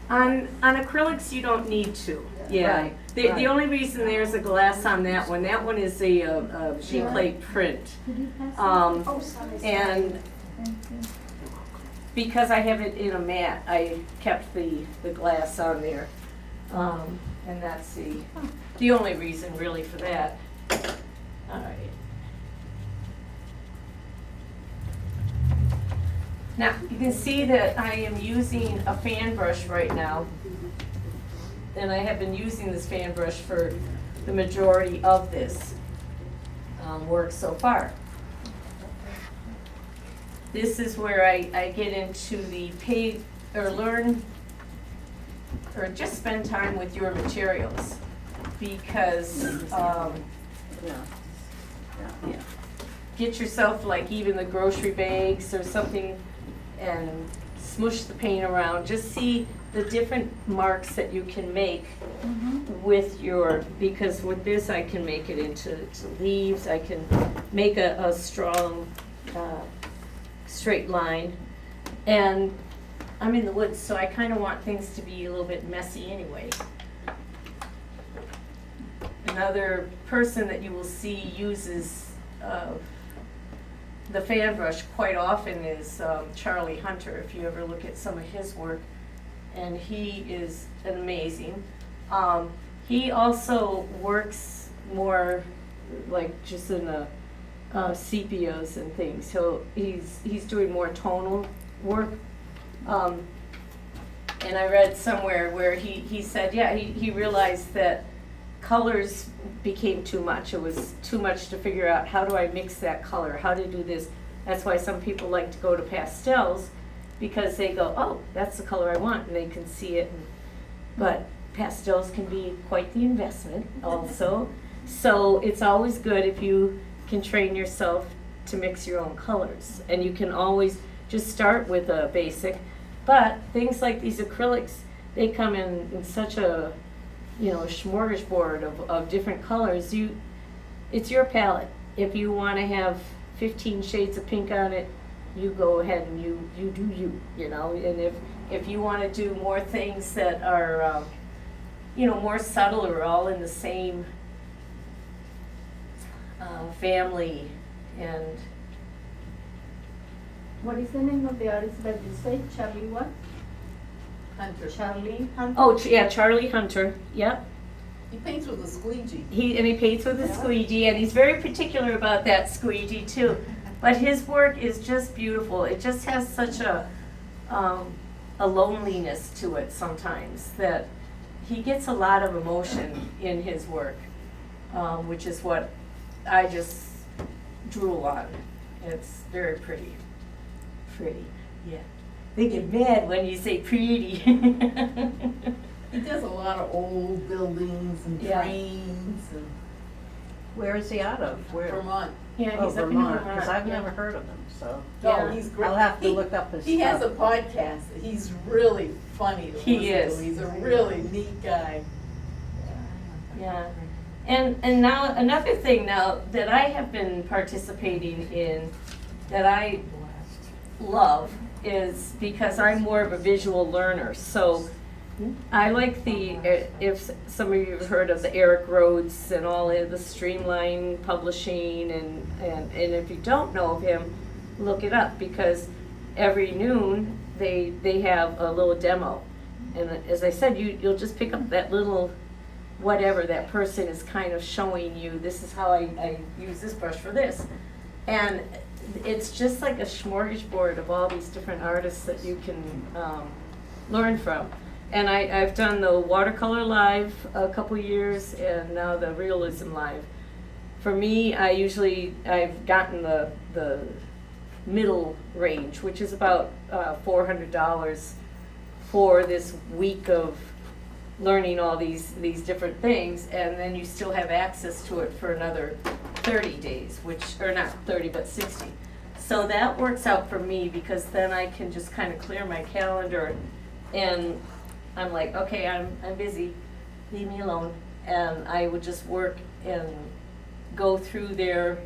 on acrylics, you don't need to, yeah. Right, The right. only reason there's a glass on that one is a sheet plate print. And because I have it in a mat, I kept the glass on there. And that's the only reason really for that. All right. Now, you can see that I am using a fan brush right now. And I have been using this fan brush for the majority of this work so far. This is where I get into the pay, or learn, or just spend time with your materials. Because, Yeah. yeah, get yourself like even the grocery bags or something and smush the paint around. Just see the different marks that you can make with your, because with this I can make it into leaves. I can make a strong straight line. And I'm in the woods, so I kind of want things to be a little bit messy anyway. Another person that you will see uses the fan brush quite often is Charlie Hunter, if you ever look at some of his work, and he is amazing. He also works more like just in the sepias and things, so he's doing more tonal work. And I read somewhere where he said, yeah, he realized that colors became too much. It was too much to figure out, how do I mix that color, how to do this. That's why some people like to go to pastels, because they go, oh, that's the color I want, and they can see it. But pastels can be quite the investment also. So it's always good if you can train yourself to mix your own colors. And you can always just start with a basic. But things like these acrylics, they come in such a, you know, a smorgasbord of different colors. It's your palette. If you want to have 15 shades of pink on it, you go ahead and you do you know. And if you want to do more things that are, you know, more subtle or all in the same family. And What is the name of the artist that you say? Charlie what? Hunter. Charlie Hunter? oh yeah, Charlie Hunter. Yep. He paints with a squeegee. He paints with a squeegee, and he's very particular about that squeegee too. But his work is just beautiful. It just has such a loneliness to it sometimes, that he gets a lot of emotion in his work, which is what I just drool on. It's very pretty. Pretty, yeah. They get mad when you say pretty. He does a lot of old buildings and Yeah. trains and Where is he out of? Where? Vermont. Yeah, Oh, he's up in Vermont, Vermont. because I've yeah. never heard of him, so Yeah. Oh, he's great. I'll have to He- look up his He has a stuff. podcast. He's really funny to He listen is. to. He's a really neat guy. Yeah, and now another thing now that I have been participating in that I love is because I'm more of a visual learner. So I like if some of you have heard of the Eric Rhodes and all of the Streamline Publishing, and if you don't know of him, look it up, because every noon they have a little demo. And as I said, you'll just pick up that little whatever that person is kind of showing you. This is how I use this brush for this. And it's just like a smorgasbord of all these different artists that you can learn from. And I've done the watercolor live a couple years, and now the realism live. For me, I've gotten the middle range, which is about $400 for this week of learning all these different things, and then you still have access to it for another 30 days, or not 30, but 60. So that works out for me, because then I can just kind of clear my calendar, and I'm like, okay, I'm busy, leave me alone. And I would just work and go through their,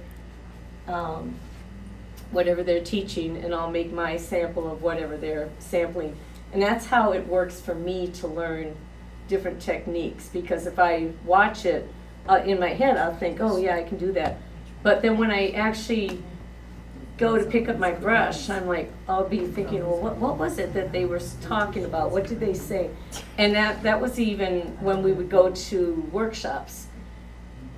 whatever they're teaching, and I'll make my sample of whatever they're sampling. And that's how it works for me to learn different techniques, because if I watch it in my head, I'll think, oh yeah, I can do that. But then when I actually go to pick up my brush, I'm like, I'll be thinking, well, what was it that they were talking about? What did they say? And that was even when we would go to workshops,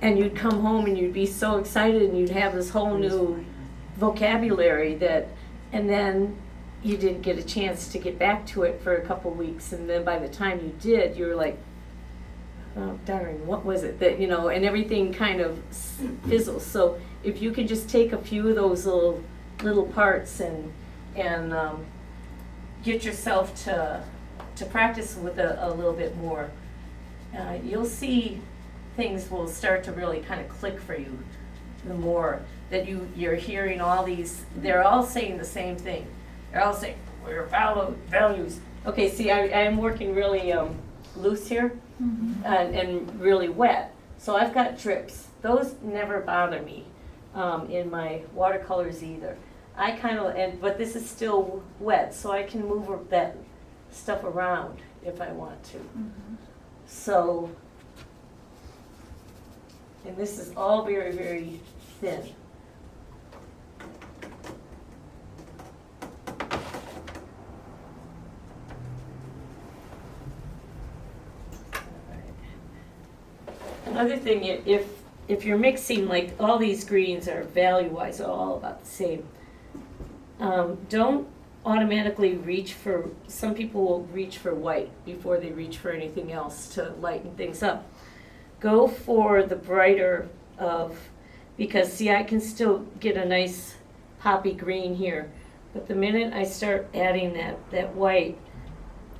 and you'd come home and you'd be so excited, and you'd have this whole new vocabulary and then you didn't get a chance to get back to it for a couple weeks, and then by the time you did, you were like, oh darn, what was it that, and everything kind of fizzles. So if you can just take a few of those little parts and get yourself to practice with a little bit more, you'll see things will start to really kind of click for you. The more that you're hearing all these, they're all saying the same thing. They're all saying, we're values. Okay, see, I am working really loose here, and really wet. So I've got drips. Those never bother me in my watercolors either. I kind of, but this is still wet, so I can move that stuff around if I want to. So, and this is all very, very thin. Another thing, if you're mixing, like all these greens are value-wise all about the same. Don't automatically reach for, some people will reach for white before they reach for anything else to lighten things up. go for the brighter of, because see, I can still get a nice poppy green here, but the minute I start adding that white,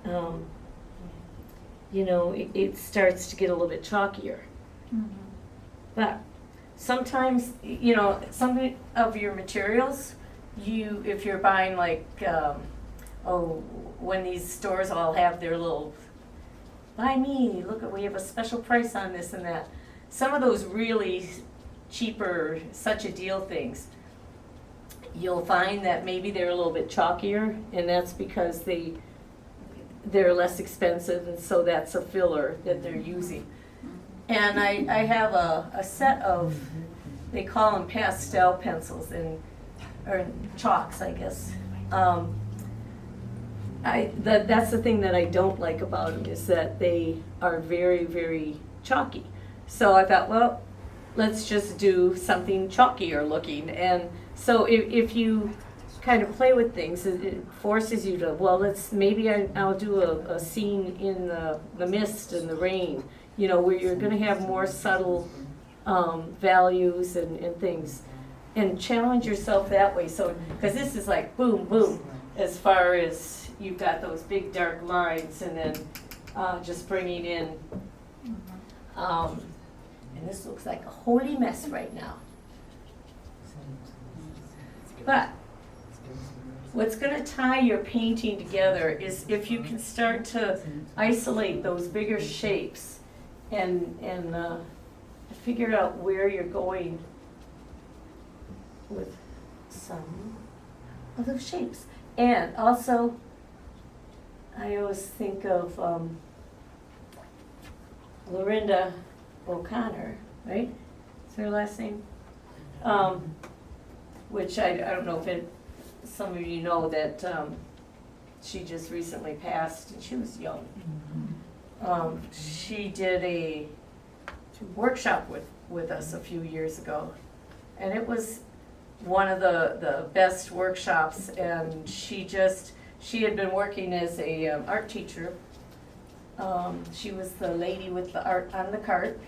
you know, it starts to get a little bit chalkier. But sometimes, you know, some of your materials, if you're buying like, when these stores all have their little, buy me, look at, we have a special price on this and that. Some of those really cheaper, such a deal things, you'll find that maybe they're a little bit chalkier, and that's because they're less expensive, and so that's a filler that they're using. And I have a set of, they call them pastel pencils, or chalks, I guess. That's the thing that I don't like about them, is that they are very, very chalky. So I thought, well, let's just do something chalkier looking. And so if you kind of play with things, it forces you to, well, maybe I'll do a scene in the mist and the rain, you know, where you're going to have more subtle values and things, and challenge yourself that way. So, because this is like boom, boom, as far as you've got those big dark lines, and then just bringing in, and this looks like a holy mess right now. But what's going to tie your painting together is if you can start to isolate those bigger shapes and figure out where you're going with some of those shapes. And also, I always think of Lorinda O'Connor, right? Is her last name? Which I don't know if some of you know that she just recently passed, and she was young. She did a workshop with us a few years ago, and it was one of the best workshops. And she had been working as a art teacher. She was the lady with the art on the cart.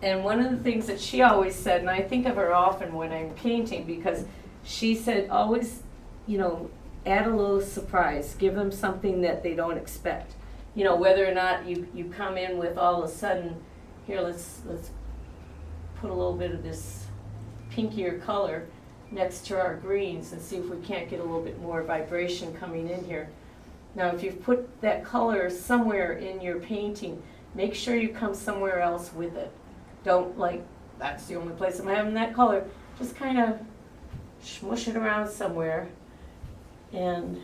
And one of the things that she always said, and I think of her often when I'm painting, because she said always, you know, add a little surprise, give them something that they don't expect. You know, whether or not you come in with all of a sudden, here, let's put a little bit of this pinkier color next to our greens and see if we can't get a little bit more vibration coming in here. Now, if you've put that color somewhere in your painting, make sure you come somewhere else with it. Don't like, that's the only place I'm having that color. Just kind of smush it around somewhere. And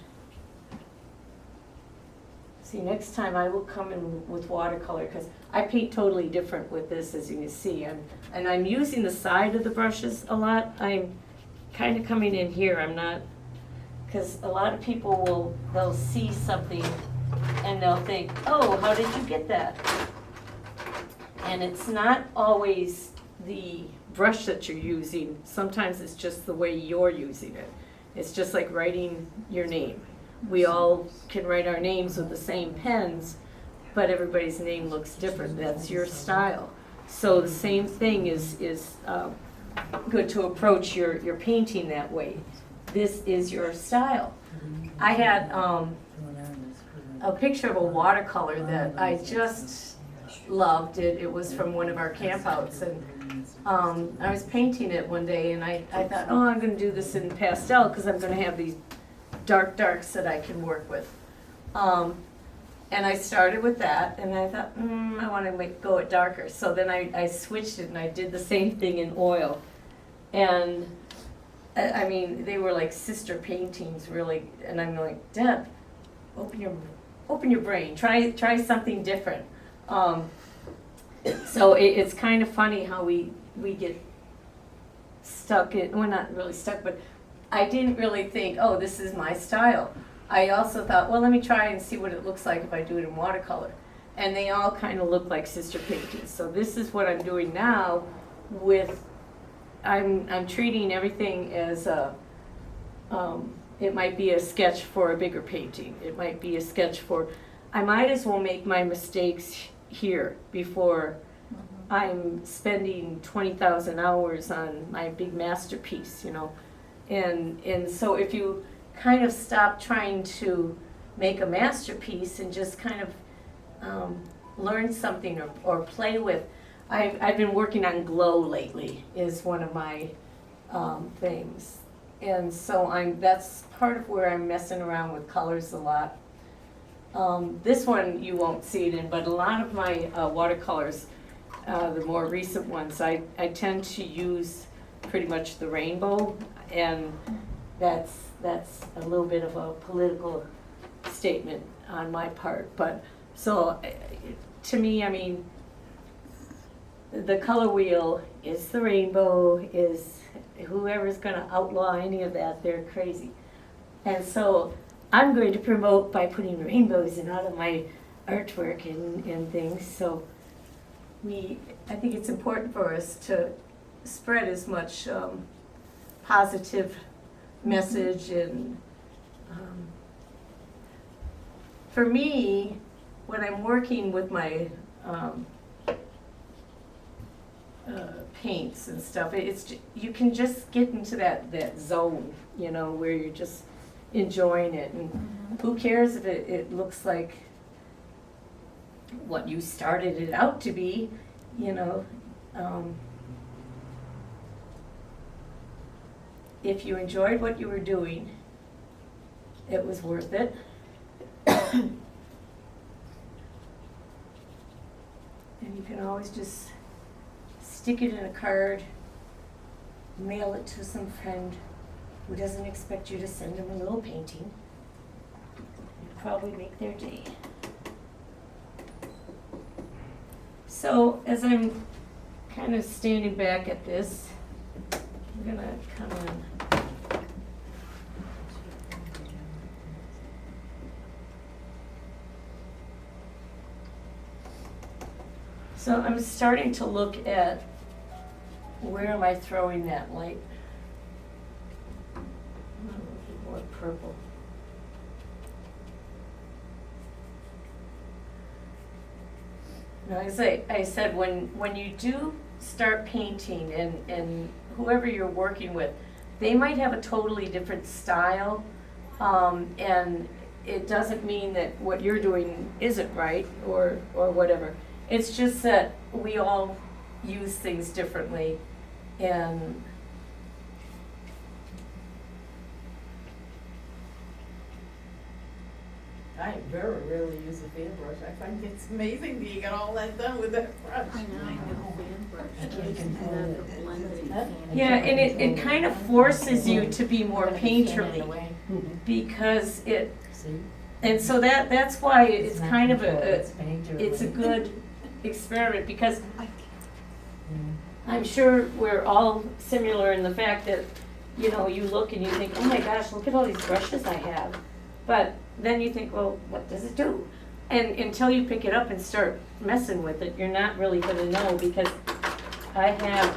see, next time I will come in with watercolor, because I paint totally different with this, as you can see. And I'm using the side of the brushes a lot. I'm kind of coming in here. I'm not, because a lot of people they'll see something and they'll think, oh, how did you get that? And it's not always the brush that you're using. Sometimes it's just the way you're using it. It's just like writing your name. We all can write our names with the same pens, but everybody's name looks different. That's your style. So the same thing is good to approach your painting that way. This is your style. I had a picture of a watercolor that I just loved. It was from one of our campouts, and I was painting it one day, and I thought, oh, I'm going to do this in pastel because I'm going to have these darks that I can work with. And I started with that, and I thought, I want to go it darker. So then I switched it, and I did the same thing in oil. And I mean, they were like sister paintings, really. And I'm like, Deb, open your brain. Try something different. So it's kind of funny how we get stuck in, well, not really stuck, but I didn't really think, oh, this is my style. I also thought, well, let me try and see what it looks like if I do it in watercolor. And they all kind of look like sister paintings. So this is what I'm doing now with, I'm treating everything as it might be a sketch for a bigger painting. It might be a sketch for, I might as well make my mistakes here before I'm spending 20,000 hours on my big masterpiece, you know. And so if you kind of stop trying to make a masterpiece and just kind of learn something or play with. I've been working on glow lately is one of my things. And so that's part of where I'm messing around with colors a lot. This one you won't see it in, but a lot of my watercolors, the more recent ones, I tend to use pretty much the rainbow, and that's a little bit of a political statement on my part. But so to me, I mean, the color wheel is the rainbow, is whoever's gonna outlaw any of that, they're crazy. And so I'm going to promote by putting rainbows in all of my artwork and things. So I think it's important for us to spread as much positive message. And for me, when I'm working with my paints and stuff, you can just get into that zone, you know, where you're just enjoying it, and who cares if it looks like what you started it out to be, you know. If you enjoyed what you were doing, it was worth it. And you can always just stick it in a card, mail it to some friend who doesn't expect you to send them a little painting. You'd probably make their day. So as I'm kind of standing back at this, I'm gonna come in. So I'm starting to look at where am I throwing that light. I'm gonna look at more purple. Now, as I said, when you do start painting, and whoever you're working with, they might have a totally different style, and it doesn't mean that what you're doing isn't right or whatever. It's just that we all use things differently, and I very rarely use a fan brush. I find it's amazing that you got all that done with that brush. yeah, and it kind of forces you to be more painterly, because and so that's why it's kind of it's a good experiment, because I'm sure we're all similar in the fact that, you know, you look and you think, oh my gosh, look at all these brushes I have. But then you think, well, what does it do? And until you pick it up and start messing with it, you're not really going to know, because I have,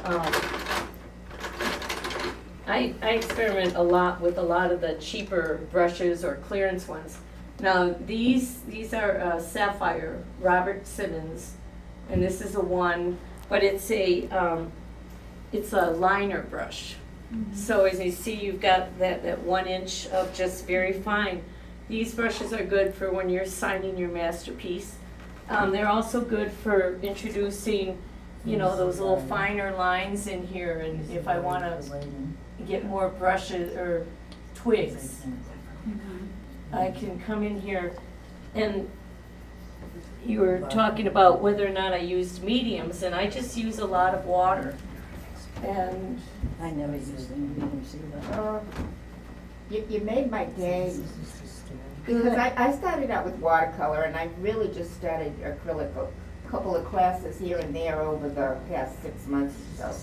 I experiment a lot with a lot of the cheaper brushes or clearance ones. Now, these are Sapphire, Robert Simmons, and this is a one, but it's a liner brush. So as you see, you've got that 1 inch of just very fine. These brushes are good for when you're signing your masterpiece. They're also good for introducing, you know, those little finer lines in here, and if I want to get more brushes or twigs, I can come in here. And you were talking about whether or not I used mediums, and I just use a lot of water. And I never use any mediums either. You made my day, because I started out with watercolor, and I really just started acrylic, a couple of classes here and there over the past 6 months or so.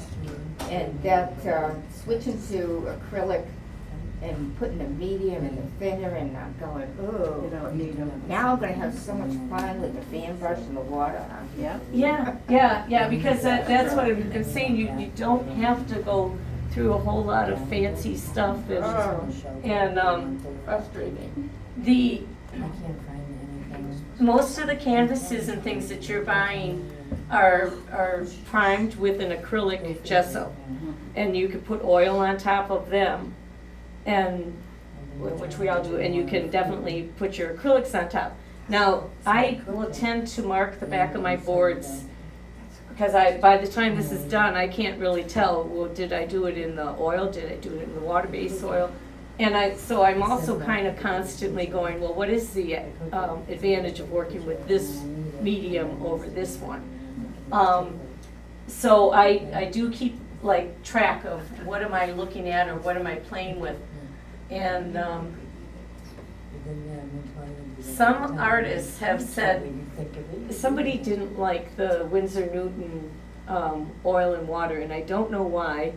And that switching to acrylic and putting the medium and the thinner, and I'm going, You ooh. don't need them. Now I'm gonna have so much fun with the fan brush and the water. Yeah. yeah, because that's what I'm saying. You don't have to go through a whole lot of fancy stuff, and Frustrating. the I can't find anything. most of the canvases and things that you're buying are primed with an acrylic gesso. And you can put oil on top of them, and, which we all do, and you can definitely put your acrylics on top. Now, I will tend to mark the back of my boards, because by the time this is done, I can't really tell, well, did I do it in the oil, did I do it in the water-based oil? And so I'm also kind of constantly going, well, what is the advantage of working with this medium over this one? So I do keep like track of what am I looking at or what am I playing with. And some artists have said somebody didn't like the Winsor Newton oil and water, and I don't know why.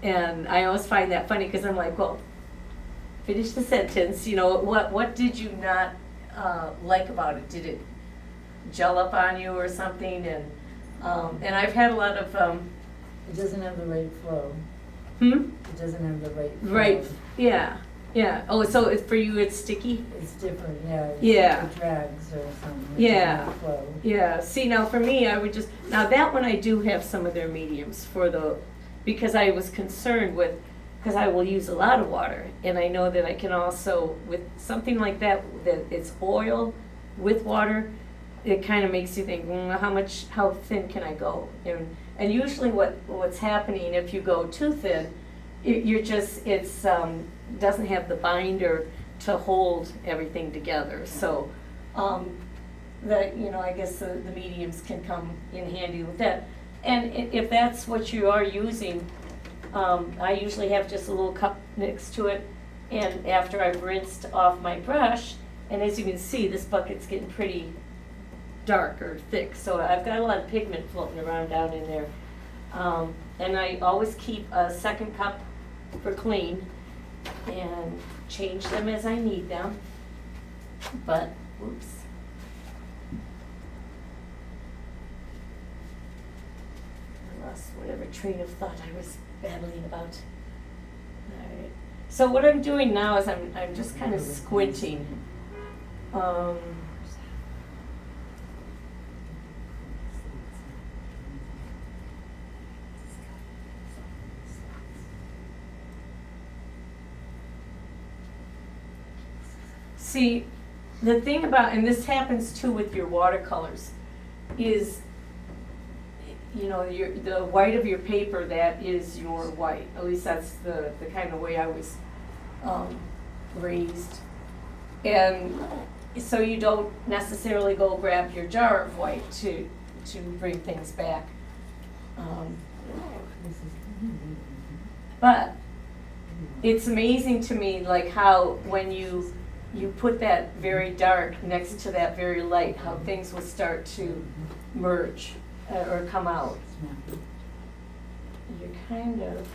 And I always find that funny because I'm like, well, finish the sentence. You know, what did you not like about it? Did it gel up on you or something? And I've had a lot of It doesn't have the right flow. It doesn't have the right flow. Right. Yeah. Yeah. Oh, so for you it's sticky? It's different, yeah. Yeah. It drags or something. Yeah. It doesn't flow. Yeah. See, now for me, I would just, now that one I do have some of their mediums because I was concerned with, because I will use a lot of water, and I know that I can also, with something like that it's oil with water, it kind of makes you think, how thin can I go? And usually what's happening if you go too thin, doesn't have the binder to hold everything together. So I guess the mediums can come in handy with that. And if that's what you are using, I usually have just a little cup next to it, and after I've rinsed off my brush, and as you can see, this bucket's getting pretty dark or thick, so I've got a lot of pigment floating around down in there. And I always keep a second cup for clean and change them as I need them. But, whoops. I lost whatever train of thought I was babbling about. Alright. So what I'm doing now is I'm just kind of squinting. See, the thing about, and this happens too with your watercolors, is, the white of your paper, that is your white. At least that's the kind of way I was raised. And so you don't necessarily go grab your jar of white to bring things back. But it's amazing to me, like how when you put that very dark next to that very light, how things will start to merge or come out. You're kind of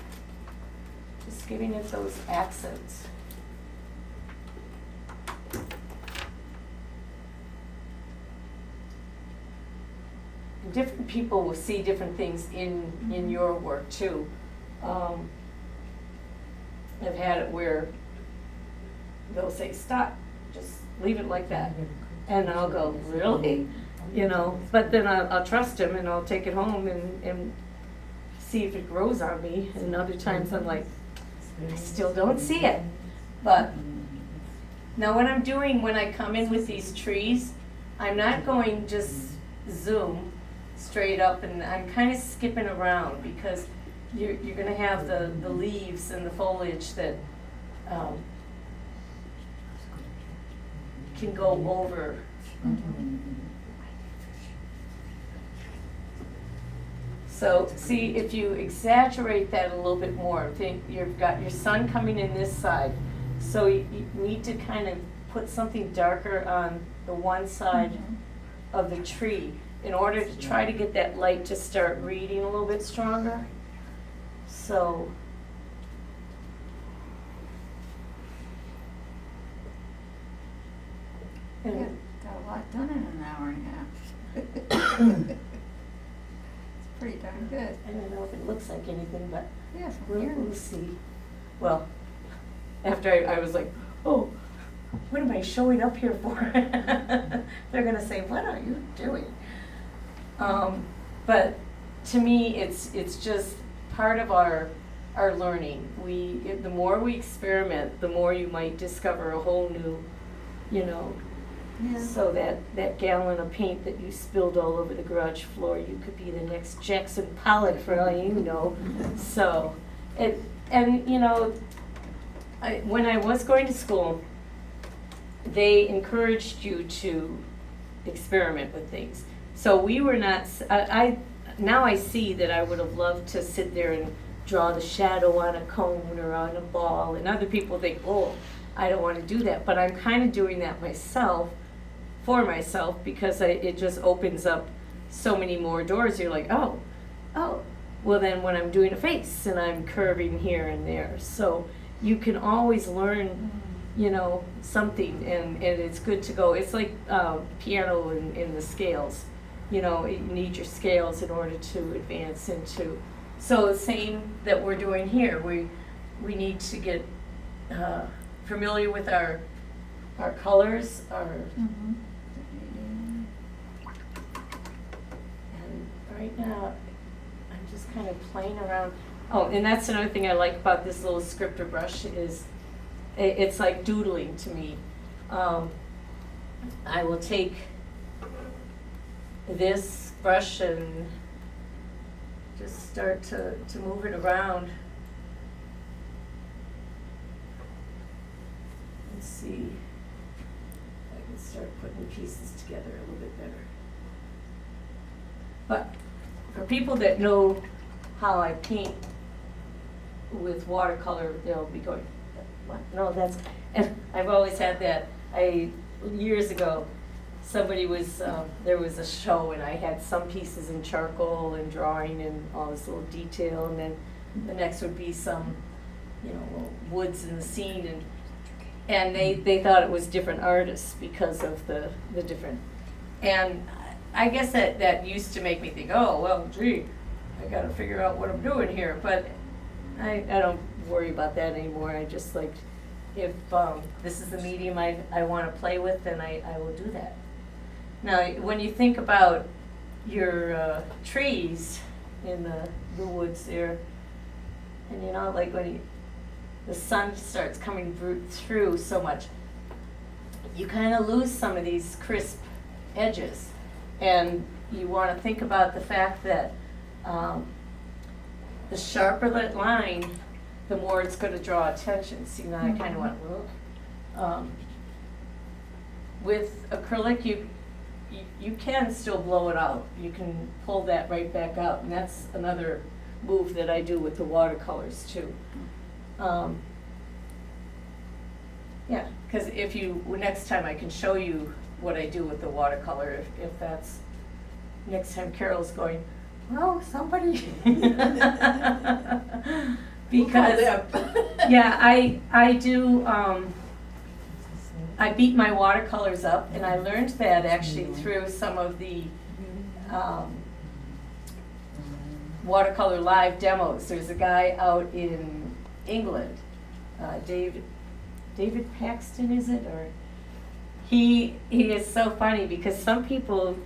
just giving it those accents. And different people will see different things in your work too. I've had it where they'll say, stop, just leave it like that. And I'll go, really? But then I'll trust him and I'll take it home and see if it grows on me. And other times I'm like, I still don't see it. But now when I come in with these trees, I'm not going just zoom straight up, and I'm kind of skipping around because you're going to have the leaves and the foliage that can go over. So see, if you exaggerate that a little bit more, think you've got your sun coming in this side, so you need to kind of put something darker on the one side of the tree in order to try to get that light to start reading a little bit stronger. So Yeah, got a lot done in an hour and a half. It's pretty darn good. I don't know if it looks like anything, but Yeah, from here. we'll see. Well, after I was like, oh, what am I showing up here for? They're gonna say, what are you doing? But to me, it's just part of our learning. The more we experiment, the more you might discover a whole new, so that gallon of paint that you spilled all over the garage floor, you could be the next Jackson Pollock for all you know. So, when I was going to school, they encouraged you to experiment with things. So we were not, now I see that I would have loved to sit there and draw the shadow on a cone or on a ball, and other people think, oh, I don't want to do that, but I'm kind of doing that for myself, because it just opens up so many more doors. You're like, oh, well then when I'm doing a face and I'm curving here and there, so you can always learn, something, and it's good to go. It's like piano in the scales, you need your scales in order to advance into. So the same that we're doing here, we need to get familiar with our colors, and right now I'm just kind of playing around. Oh, and that's another thing I like about this little scripter brush is it's like doodling to me. I will take this brush and just start to move it around. Let's see if I can start putting the pieces together a little bit better. But for people that know how I paint with watercolor, they'll be going, what? No, that's, and I've always had that. Years ago, somebody was, there was a show and I had some pieces in charcoal and drawing and all this little detail, and then the next would be some, woods in the scene, and they thought it was different artists because of the different, and I guess that used to make me think, oh, well, gee, I gotta figure out what I'm doing here, but I don't worry about that anymore. I just like, if this is the medium I want to play with, then I will do that. Now, when you think about your trees in the woods there, and like when the sun starts coming through so much, you kind of lose some of these crisp edges. And you want to think about the fact that the sharper that line, the more it's going to draw attention. See, now I kind of want to look. With acrylic, you can still blow it out. You can pull that right back out, and that's another move that I do with the watercolors too. Yeah, because next time I can show you what I do with the watercolor, if that's, next time Carol's going, well, somebody. Because, yeah, I do, I beat my watercolors up, and I learned that actually through some of the watercolor live demos. There's a guy out in England, David Paxton, is it? Or he is so funny, because some people,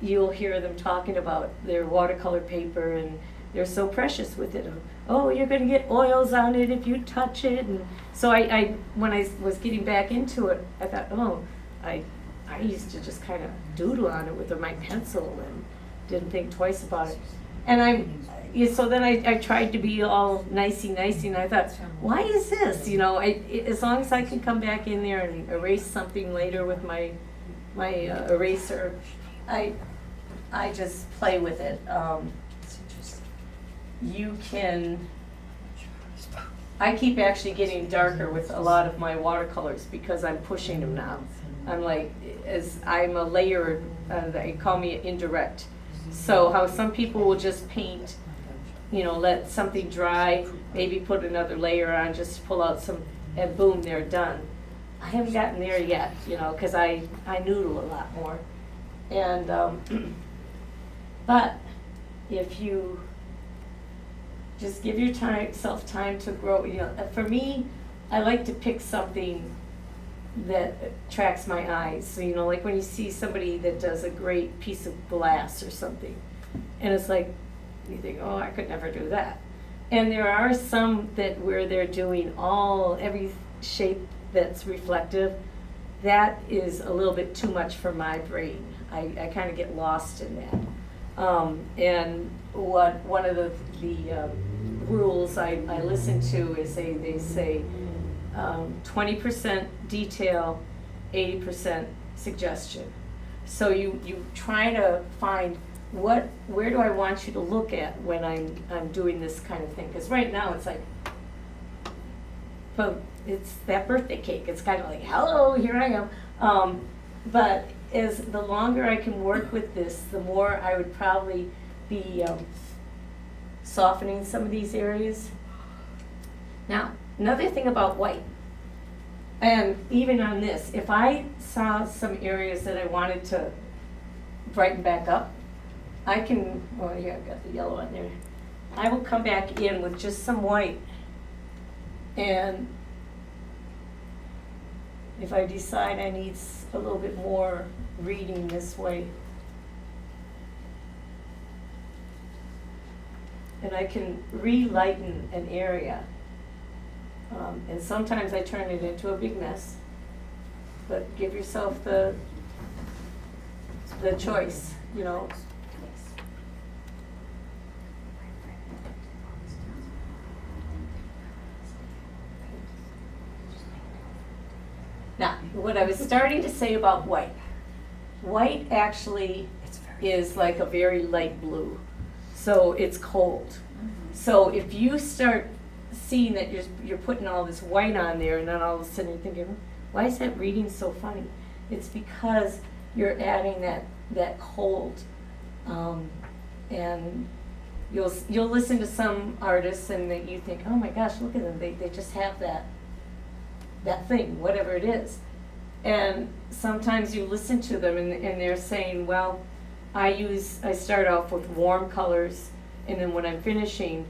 you'll hear them talking about their watercolor paper and they're so precious with it. Oh, you're going to get oils on it if you touch it. And so I when I was getting back into it, I thought, oh, I used to just kind of doodle on it with my pencil and didn't think twice about it. And so then I tried to be all nicey, and I thought, why is this? As long as I can come back in there and erase something later with my eraser, I just play with it. I keep actually getting darker with a lot of my watercolors because I'm pushing them now. I'm like, I'm a layered, they call me indirect. So how some people will just paint, let something dry, maybe put another layer on, just pull out some, and boom, they're done. I haven't gotten there yet, because I noodle a lot more. And, but if you just give yourself time to grow, for me, I like to pick something that attracts my eyes. So, you know, like when you see somebody that does a great piece of glass or something, and it's like, you think, oh, I could never do that. And there are some that where they're doing every shape that's reflective, that is a little bit too much for my brain. I kind of get lost in that. And one of the rules I listen to is they say 20% detail, 80% suggestion. So you try to find where do I want you to look at when I'm doing this kind of thing? Because right now it's like, well, it's that birthday cake. It's kind of like, hello, here I am. But as the longer I can work with this, the more I would probably be softening some of these areas. Now, another thing about white, and even on this, if I saw some areas that I wanted to brighten back up, I can, well, here I've got the yellow on there. I will come back in with just some white, and if I decide I need a little bit more reading this way, and I can re-lighten an area. And sometimes I turn it into a big mess, but give yourself the choice, you know. Now, what I was starting to say about white. White actually is like a very light blue, so it's cold. So if you start seeing that you're putting all this white on there, and then all of a sudden you're thinking, why is that reading so funny? It's because you're adding that cold, and you'll listen to some artists and that you think, oh my gosh, look at them, they just have that thing, whatever it is. And sometimes you listen to them and they're saying, well, I start off with warm colors, and then when I'm finishing,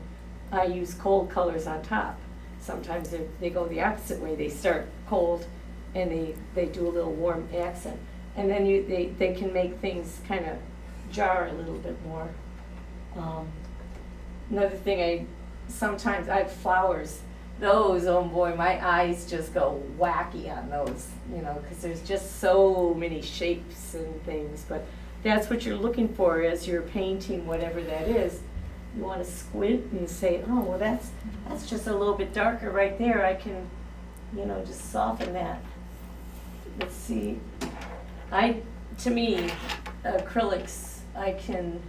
I use cold colors on top. Sometimes they go the opposite way. They start cold and they do a little warm accent. And then they can make things kind of jar a little bit more. Another thing, sometimes I have flowers. Those, oh boy, my eyes just go wacky on those, you know, because there's just so many shapes and things. But that's what you're looking for as you're painting whatever that is. You want to squint and say, oh, well, that's just a little bit darker right there. I can, you know, just soften that. Let's see. To me, acrylics, I can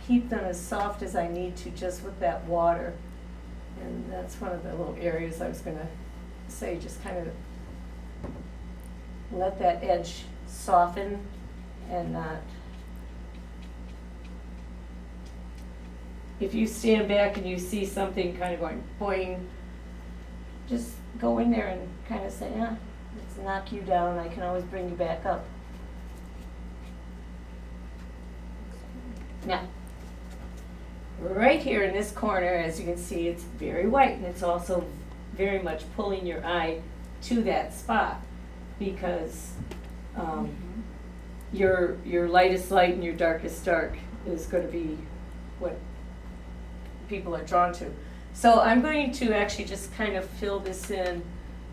keep them as soft as I need to just with that water. And that's one of the little areas I was going to say, just kind of let that edge soften and not. If you stand back and you see something kind of going boing, just go in there and kind of say, let's knock you down. I can always bring you back up. Now, right here in this corner, as you can see, it's very white, and it's also very much pulling your eye to that spot, because your lightest light and your darkest dark is going to be what people are drawn to. So I'm going to actually just kind of fill this in.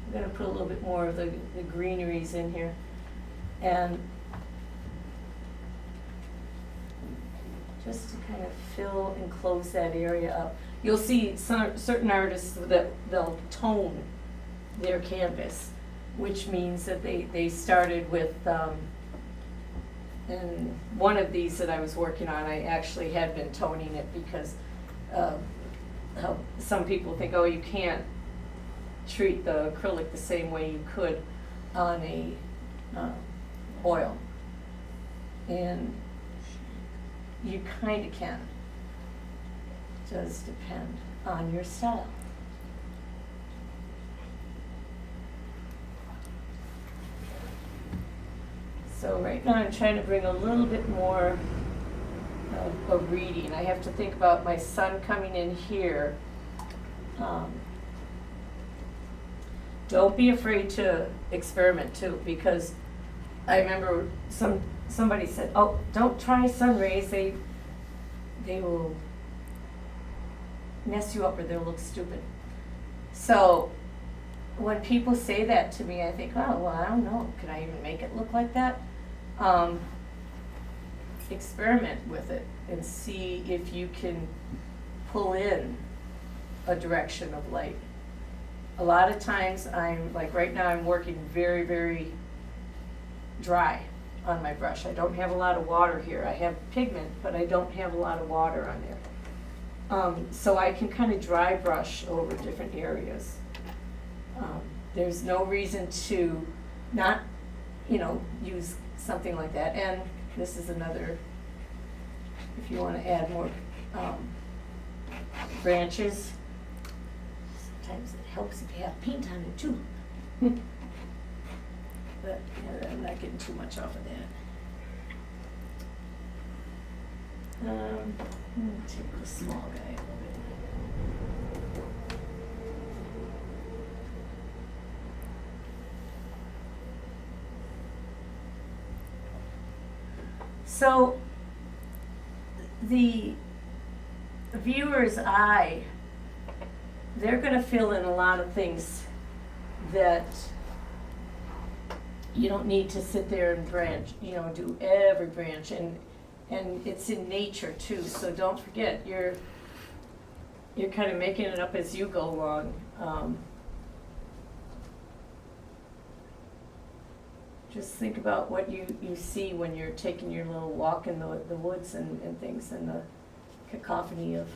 I'm going to put a little bit more of the greeneries in here, and just to kind of fill and close that area up. You'll see certain artists that they'll tone their canvas, which means that they started with, and one of these that I was working on, I actually had been toning it because some people think, oh, you can't treat the acrylic the same way you could on a oil. And you kind of can. It does depend on your style. So right now I'm trying to bring a little bit more of a reading. I have to think about my son coming in here. don't be afraid to experiment too, because I remember somebody said, oh, don't try sun rays, they will mess you up or they'll look stupid. So when people say that to me, I think, oh, well, I don't know, can I even make it look like that? Experiment with it and see if you can pull in a direction of light. A lot of times like right now I'm working very, very dry on my brush. I don't have a lot of water here. I have pigment, but I don't have a lot of water on there. So I can kind of dry brush over different areas. There's no reason to not, use something like that. And this is another, if you want to add more branches, sometimes it helps if you have paint on it too. But I'm not getting too much off of that. I'm gonna take the small guy a little bit. So the viewer's eye, they're gonna fill in a lot of things that you don't need to sit there and branch, do every branch, and it's in nature too, so don't forget, you're kind of making it up as you go along. Just think about what you see when you're taking your little walk in the woods and things, and the cacophony of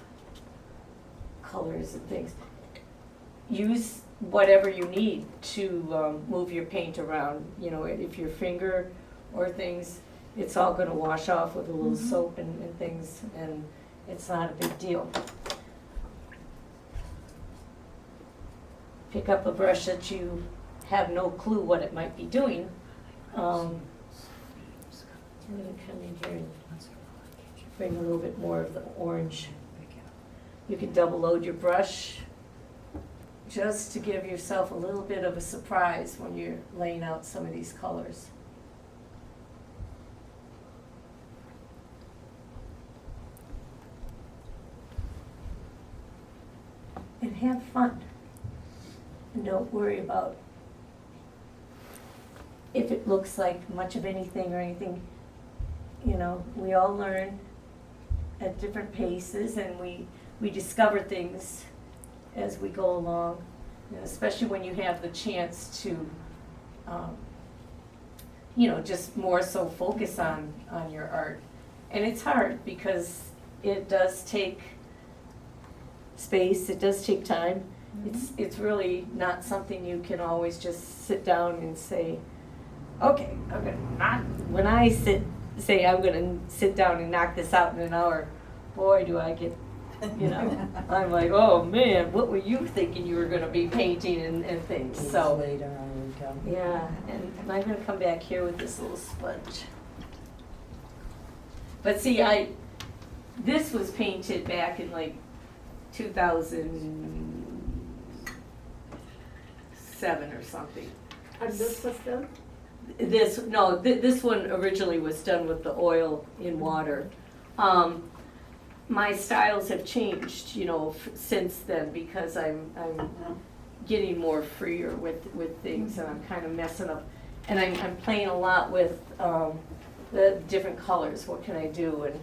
colors and things. Use whatever you need to move your paint around. If your finger or things, it's all going to wash off with a little soap and things, and it's not a big deal. Pick up a brush that you have no clue what it might be doing. I'm going to come in here and bring a little bit more of the orange. You can double load your brush just to give yourself a little bit of a surprise when you're laying out some of these colors. And have fun. And don't worry about if it looks like much of anything or anything. We all learn at different paces, and we discover things as we go along, especially when you have the chance to, just more so focus on your art. And it's hard because it does take space, it does take time. It's really not something you can always just sit down and say, okay, when I say I'm gonna sit down and knock this out in an hour, boy, do I get, I'm like, oh man, what were you thinking you were gonna be painting and things, so. Later on we come. Yeah, and I'm gonna come back here with this little sponge. But see, this was painted back in like 2007 or something. And this was done? This one originally was done with the oil in water. My styles have changed, since then, because I'm getting more freer with things, and I'm kind of messing up. And I'm playing a lot with the different colors. What can I do? And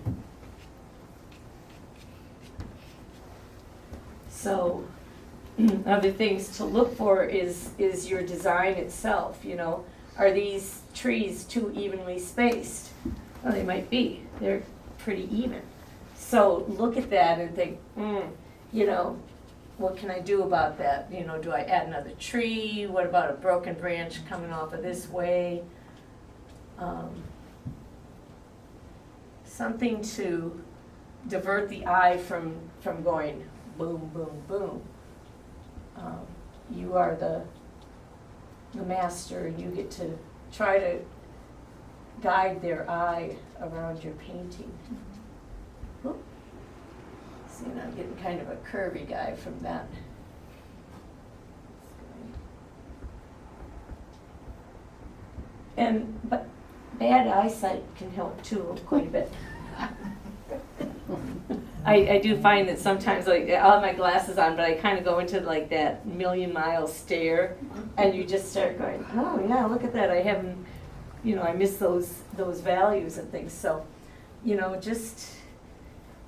so other things to look for is your design itself, Are these trees too evenly spaced? Well, they might be. They're pretty even. So look at that and think, what can I do about that? Do I add another tree? What about a broken branch coming off of this way? Something to divert the eye from going boom, boom, boom. You are the master, and you get to try to guide their eye around your painting. Whoop. See, and I'm getting kind of a curvy guy from that. But bad eyesight can help too, quite a bit. I do find that sometimes, like, I'll have my glasses on, but I kind of go into like that million-mile stare, and you just start going, oh yeah, look at that, I haven't, I miss those values and things, so, just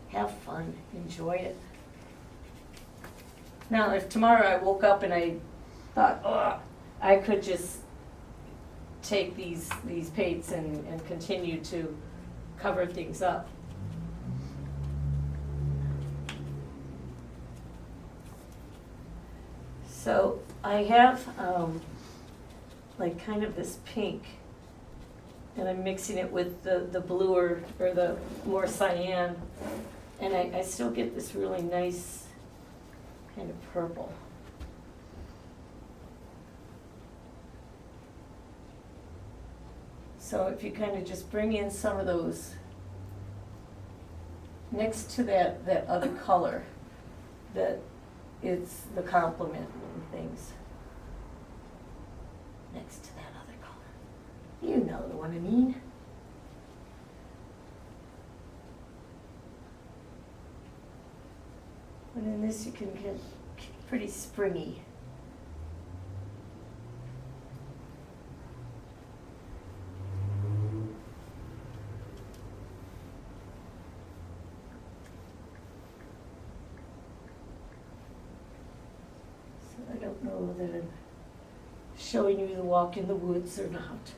have fun, enjoy it. Now, if tomorrow I woke up and I thought, oh, I could just take these paints and continue to cover things up. So I have like kind of this pink, and I'm mixing it with the bluer or the more cyan, and I still get this really nice kind of purple. So if you kind of just bring in some of those next to that other color, that it's the complement and things. Next to that other color. You know the one I mean. And in this you can get pretty springy. I don't know that I'm showing you the walk in the woods or not.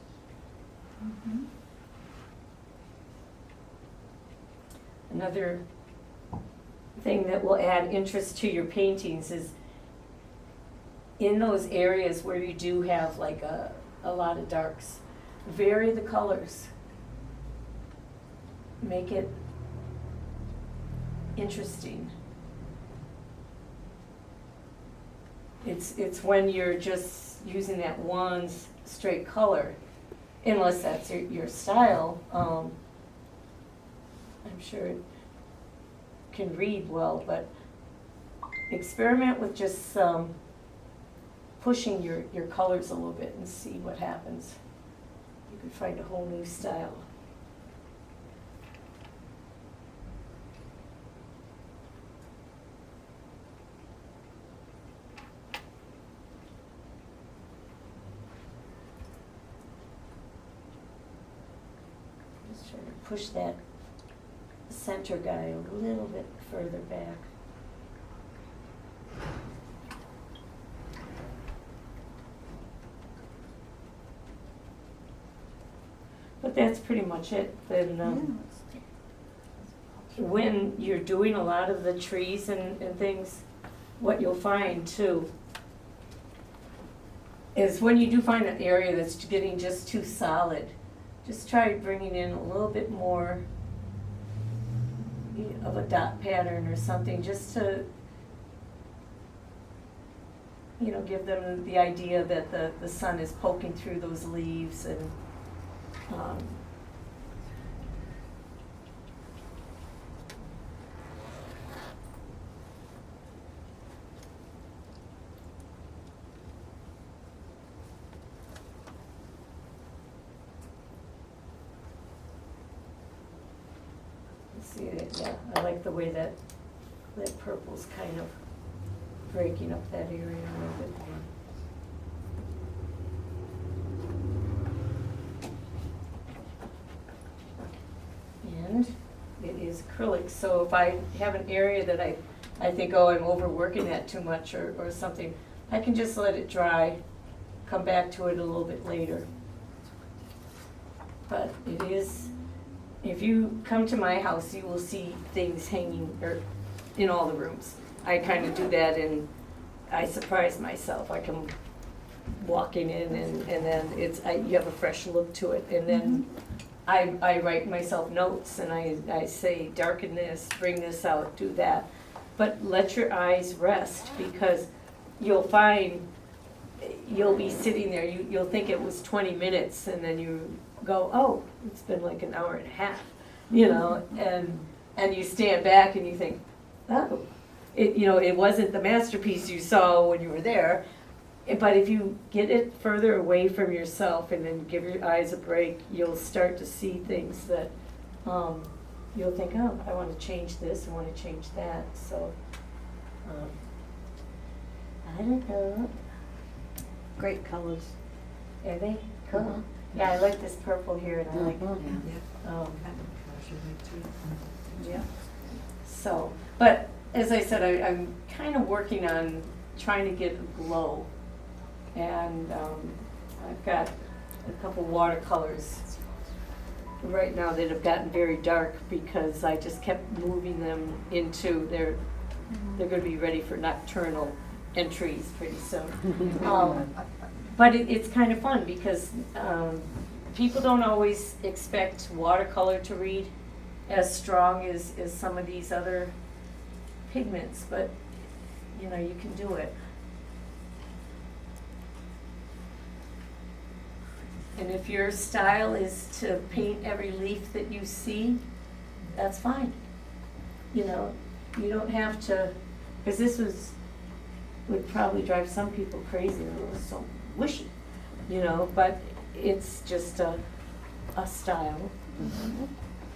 Another thing that will add interest to your paintings is in those areas where you do have like a lot of darks, vary the colors. Make it interesting. It's when you're just using that one straight color, unless that's your style. I'm sure it can read well, but experiment with just pushing your colors a little bit and see what happens. You could find a whole new style. Just trying to push that center guy a little bit further back. But that's pretty much it. Then when you're doing a lot of the trees and things, what you'll find too is when you do find an area that's getting just too solid, just try bringing in a little bit more of a dot pattern or something, just to give them the idea that the sun is poking through those leaves and see it, yeah, I like the way that purple's kind of breaking up that area a little bit more. And it is acrylic, so if I have an area that I think, oh, I'm overworking that too much or something, I can just let it dry, come back to it a little bit later. But it is, if you come to my house, you will see things hanging in all the rooms. I kind of do that, and I surprise myself. I come walking in, and then you have a fresh look to it, and then I write myself notes, and I say, darken this, bring this out, do that. But let your eyes rest, because you'll find you'll be sitting there, you'll think it was 20 minutes, and then you go, oh, it's been like an hour and a half, and you stand back and you think, oh, it wasn't the masterpiece you saw when you were there, But if you get it further away from yourself and then give your eyes a break, you'll start to see things that, you'll think, oh, I want to change this, I want to change that, so, I don't know. Great colors. Are they? Cool. Yeah, I like this purple here, and I like, yeah. So, but as I said, I'm kind of working on trying to get a glow. And I've got a couple watercolors right now that have gotten very dark because I just kept moving them into, they're gonna be ready for nocturnal entries pretty soon. But it's kind of fun because people don't always expect watercolor to read as strong as some of these other pigments, but you know, you can do it. And if your style is to paint every leaf that you see, that's fine. You know, you don't have to, because this would probably drive some people crazy, it was so wishy, you know, but it's just a style.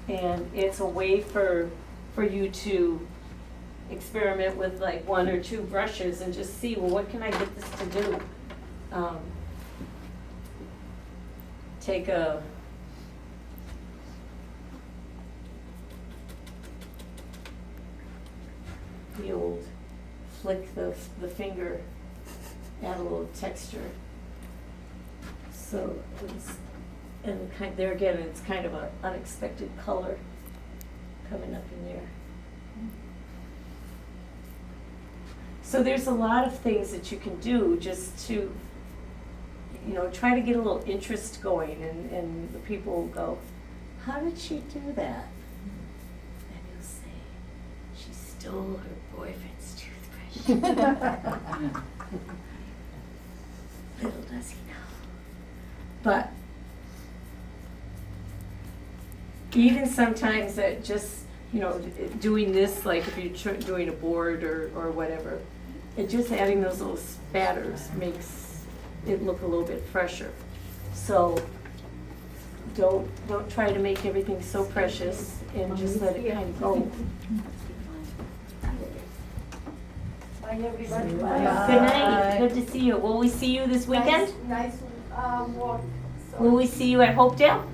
And it's a way for you to experiment with like 1 or 2 brushes and just see, well, what can I get this to do? Take the old flick the finger, add a little texture. So it's, and there again, it's kind of an unexpected color coming up in there. So there's a lot of things that you can do just to, you know, try to get a little interest going, and the people will go, how did she do that? And you'll say, she stole her boyfriend's toothbrush. Little does he know. But even sometimes that just, you know, doing this, like if you're doing a board or whatever, and just adding those little spatters makes it look a little bit fresher. So don't try to make everything so precious, and just let it kind of go. Bye everybody. Bye. Good night. Good to see you. Will we see you this weekend? Nice walk. Will we see you at Hopedale?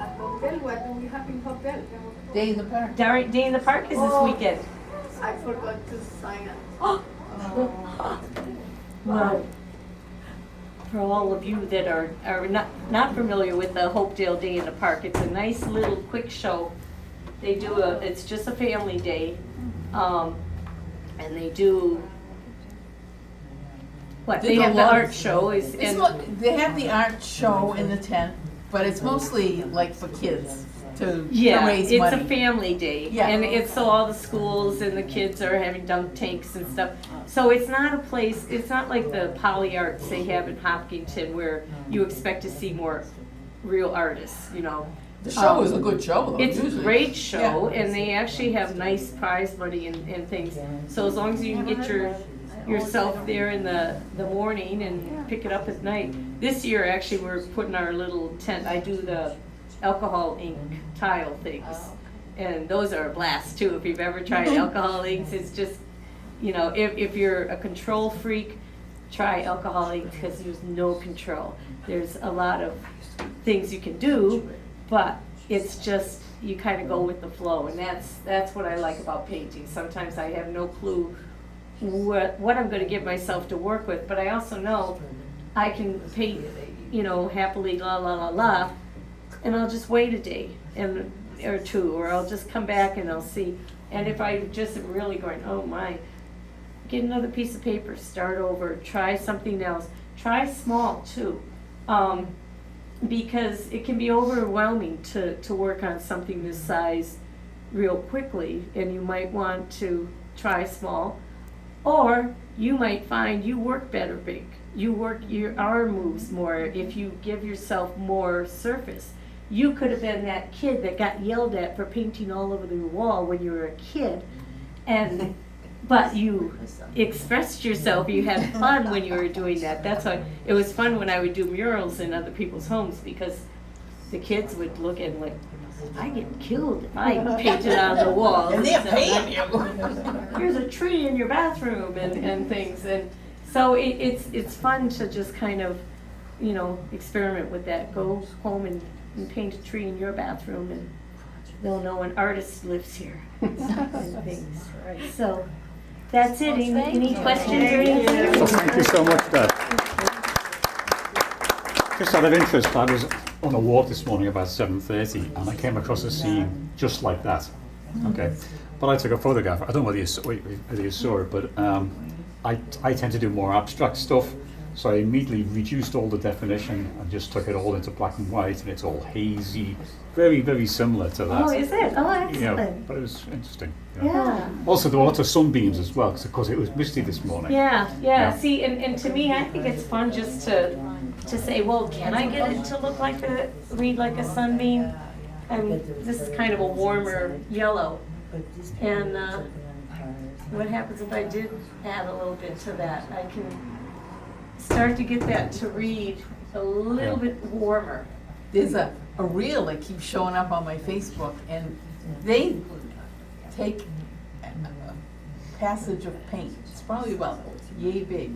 At Hotel, what do we have in Hotel? Day in the park. Day in the Park is this weekend. I forgot to sign it. Well, for all of you that are not familiar with the Hopedale Day in the Park, it's a nice little quick show. They do it's just a family day, and they do, what, Do they the have the art- art show is, and, They have the art show in the tent, but it's mostly like for kids to yeah, raise it's money. a family day. Yeah. And it's so all the schools and the kids are having dunk tanks and stuff. So it's not a place, it's not like the poly arts they have in Hopkinton where you expect to see more real artists, you know. The show is a good show though. It's a usually. great show, Yeah. and they actually have nice prize money and things. So as long as you can get yourself there in the morning and pick it up at night. This year, actually, we're putting our little tent, I do the alcohol ink tile things. And those are a blast too. If you've ever tried alcohol inks, it's just, you know, if you're a control freak, try alcohol ink because there's no control. There's a lot of things you can do, but it's just, you kind of go with the flow, and that's what I like about painting. Sometimes I have no clue what I'm going to give myself to work with, but I also know I can paint, you know, happily la la la la, and I'll just wait a day or two, or I'll just come back and I'll see. And if I just am really going, oh my, get another piece of paper, start over, try something else, try small too. Because it can be overwhelming to work on something this size real quickly, and you might want to try small, or you might find you work better big. You work, your arm moves more if you give yourself more surface. You could have been that kid that got yelled at for painting all over the wall when you were a kid, and but you expressed yourself, you had fun when you were doing that. That's why, it was fun when I would do murals in other people's homes, because the kids would look at like, I get killed if I painted on the walls. And they're paying you. Here's a tree in your bathroom and things, and so it's fun to just kind of, you know, experiment with that. Go home and paint a tree in your bathroom, and they'll know an artist lives here and things. So that's it. Any questions or anything? Well, thank you so much, Deb. Just out of interest, I was on a walk this morning about 7:30 and I came across a scene just like that. Okay, but I took a photograph. I don't know whether you saw it, but I tend to do more abstract stuff, so I immediately reduced all the definition and just took it all into black and white, and it's all hazy, very, very similar to that. Oh, is it? Oh, You know, excellent. but it was interesting. Yeah. Also, there were lots of sunbeams as well, because it was misty this morning. Yeah. Yeah. See, and to me, I think it's fun just to say, well, can I get it to look like read like a sunbeam? And this is kind of a warmer yellow. And what happens if I did add a little bit to that? I can start to get that to read a little bit warmer. There's a reel that keeps showing up on my Facebook, and they take a passage of paint. It's probably about yay big.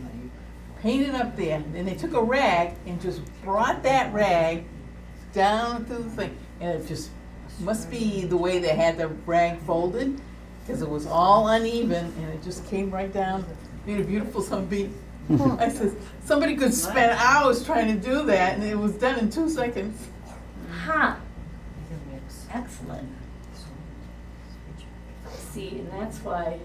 Painted up there, then they took a rag and just brought that rag down through the thing, and it just must be the way they had the rag folded, because it was all uneven, and it just came right down, made a beautiful sunbeam. I said, somebody could spend hours trying to do that, and it was done in 2 seconds. Huh. Excellent. See, and that's why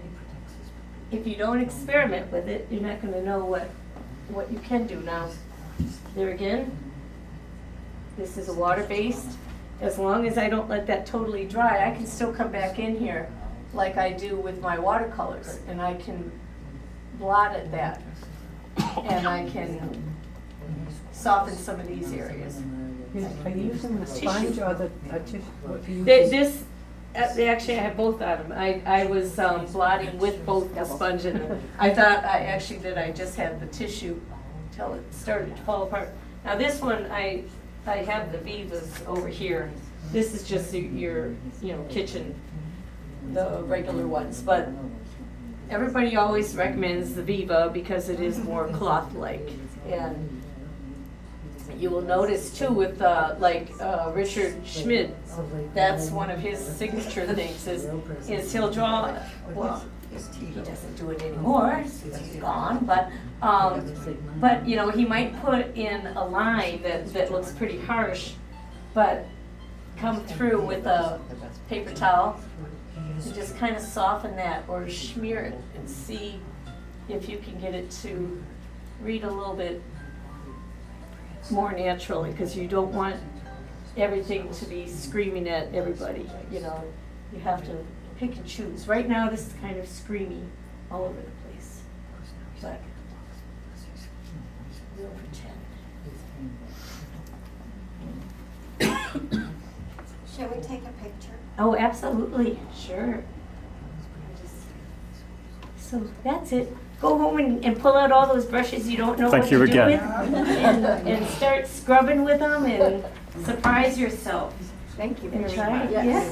if you don't experiment with it, you're not going to know what you can do. Now, there again, this is a water-based. As long as I don't let that totally dry, I can still come back in here like I do with my watercolors, and I can blot at that, and I can soften some of these areas. Are you using the sponge or the tissue? What do you use? Actually, I have both of them. I was blotting with both the sponge and I thought that I just had the tissue until it started to fall apart. Now this one, I have the Vivas over here. This is just your kitchen, the regular ones. But everybody always recommends the Viva because it is more cloth-like. And you will notice too with Richard Schmid, that's one of his signature things is he'll draw, well, he doesn't do it anymore, he's gone, but he might put in a line that looks pretty harsh, but come through with a paper towel and just kind of soften that or smear it and see if you can get it to read a little bit more naturally, because you don't want everything to be screaming at everybody. You have to pick and choose. Right now this is kind of screamy all over the place, but we'll pretend. Shall we take a picture? Oh, absolutely, sure. So that's it. Go home and pull out all those brushes you don't know Thank what you to do again. with, and start scrubbing with them and surprise yourself. Thank you And very try much. it. Yeah.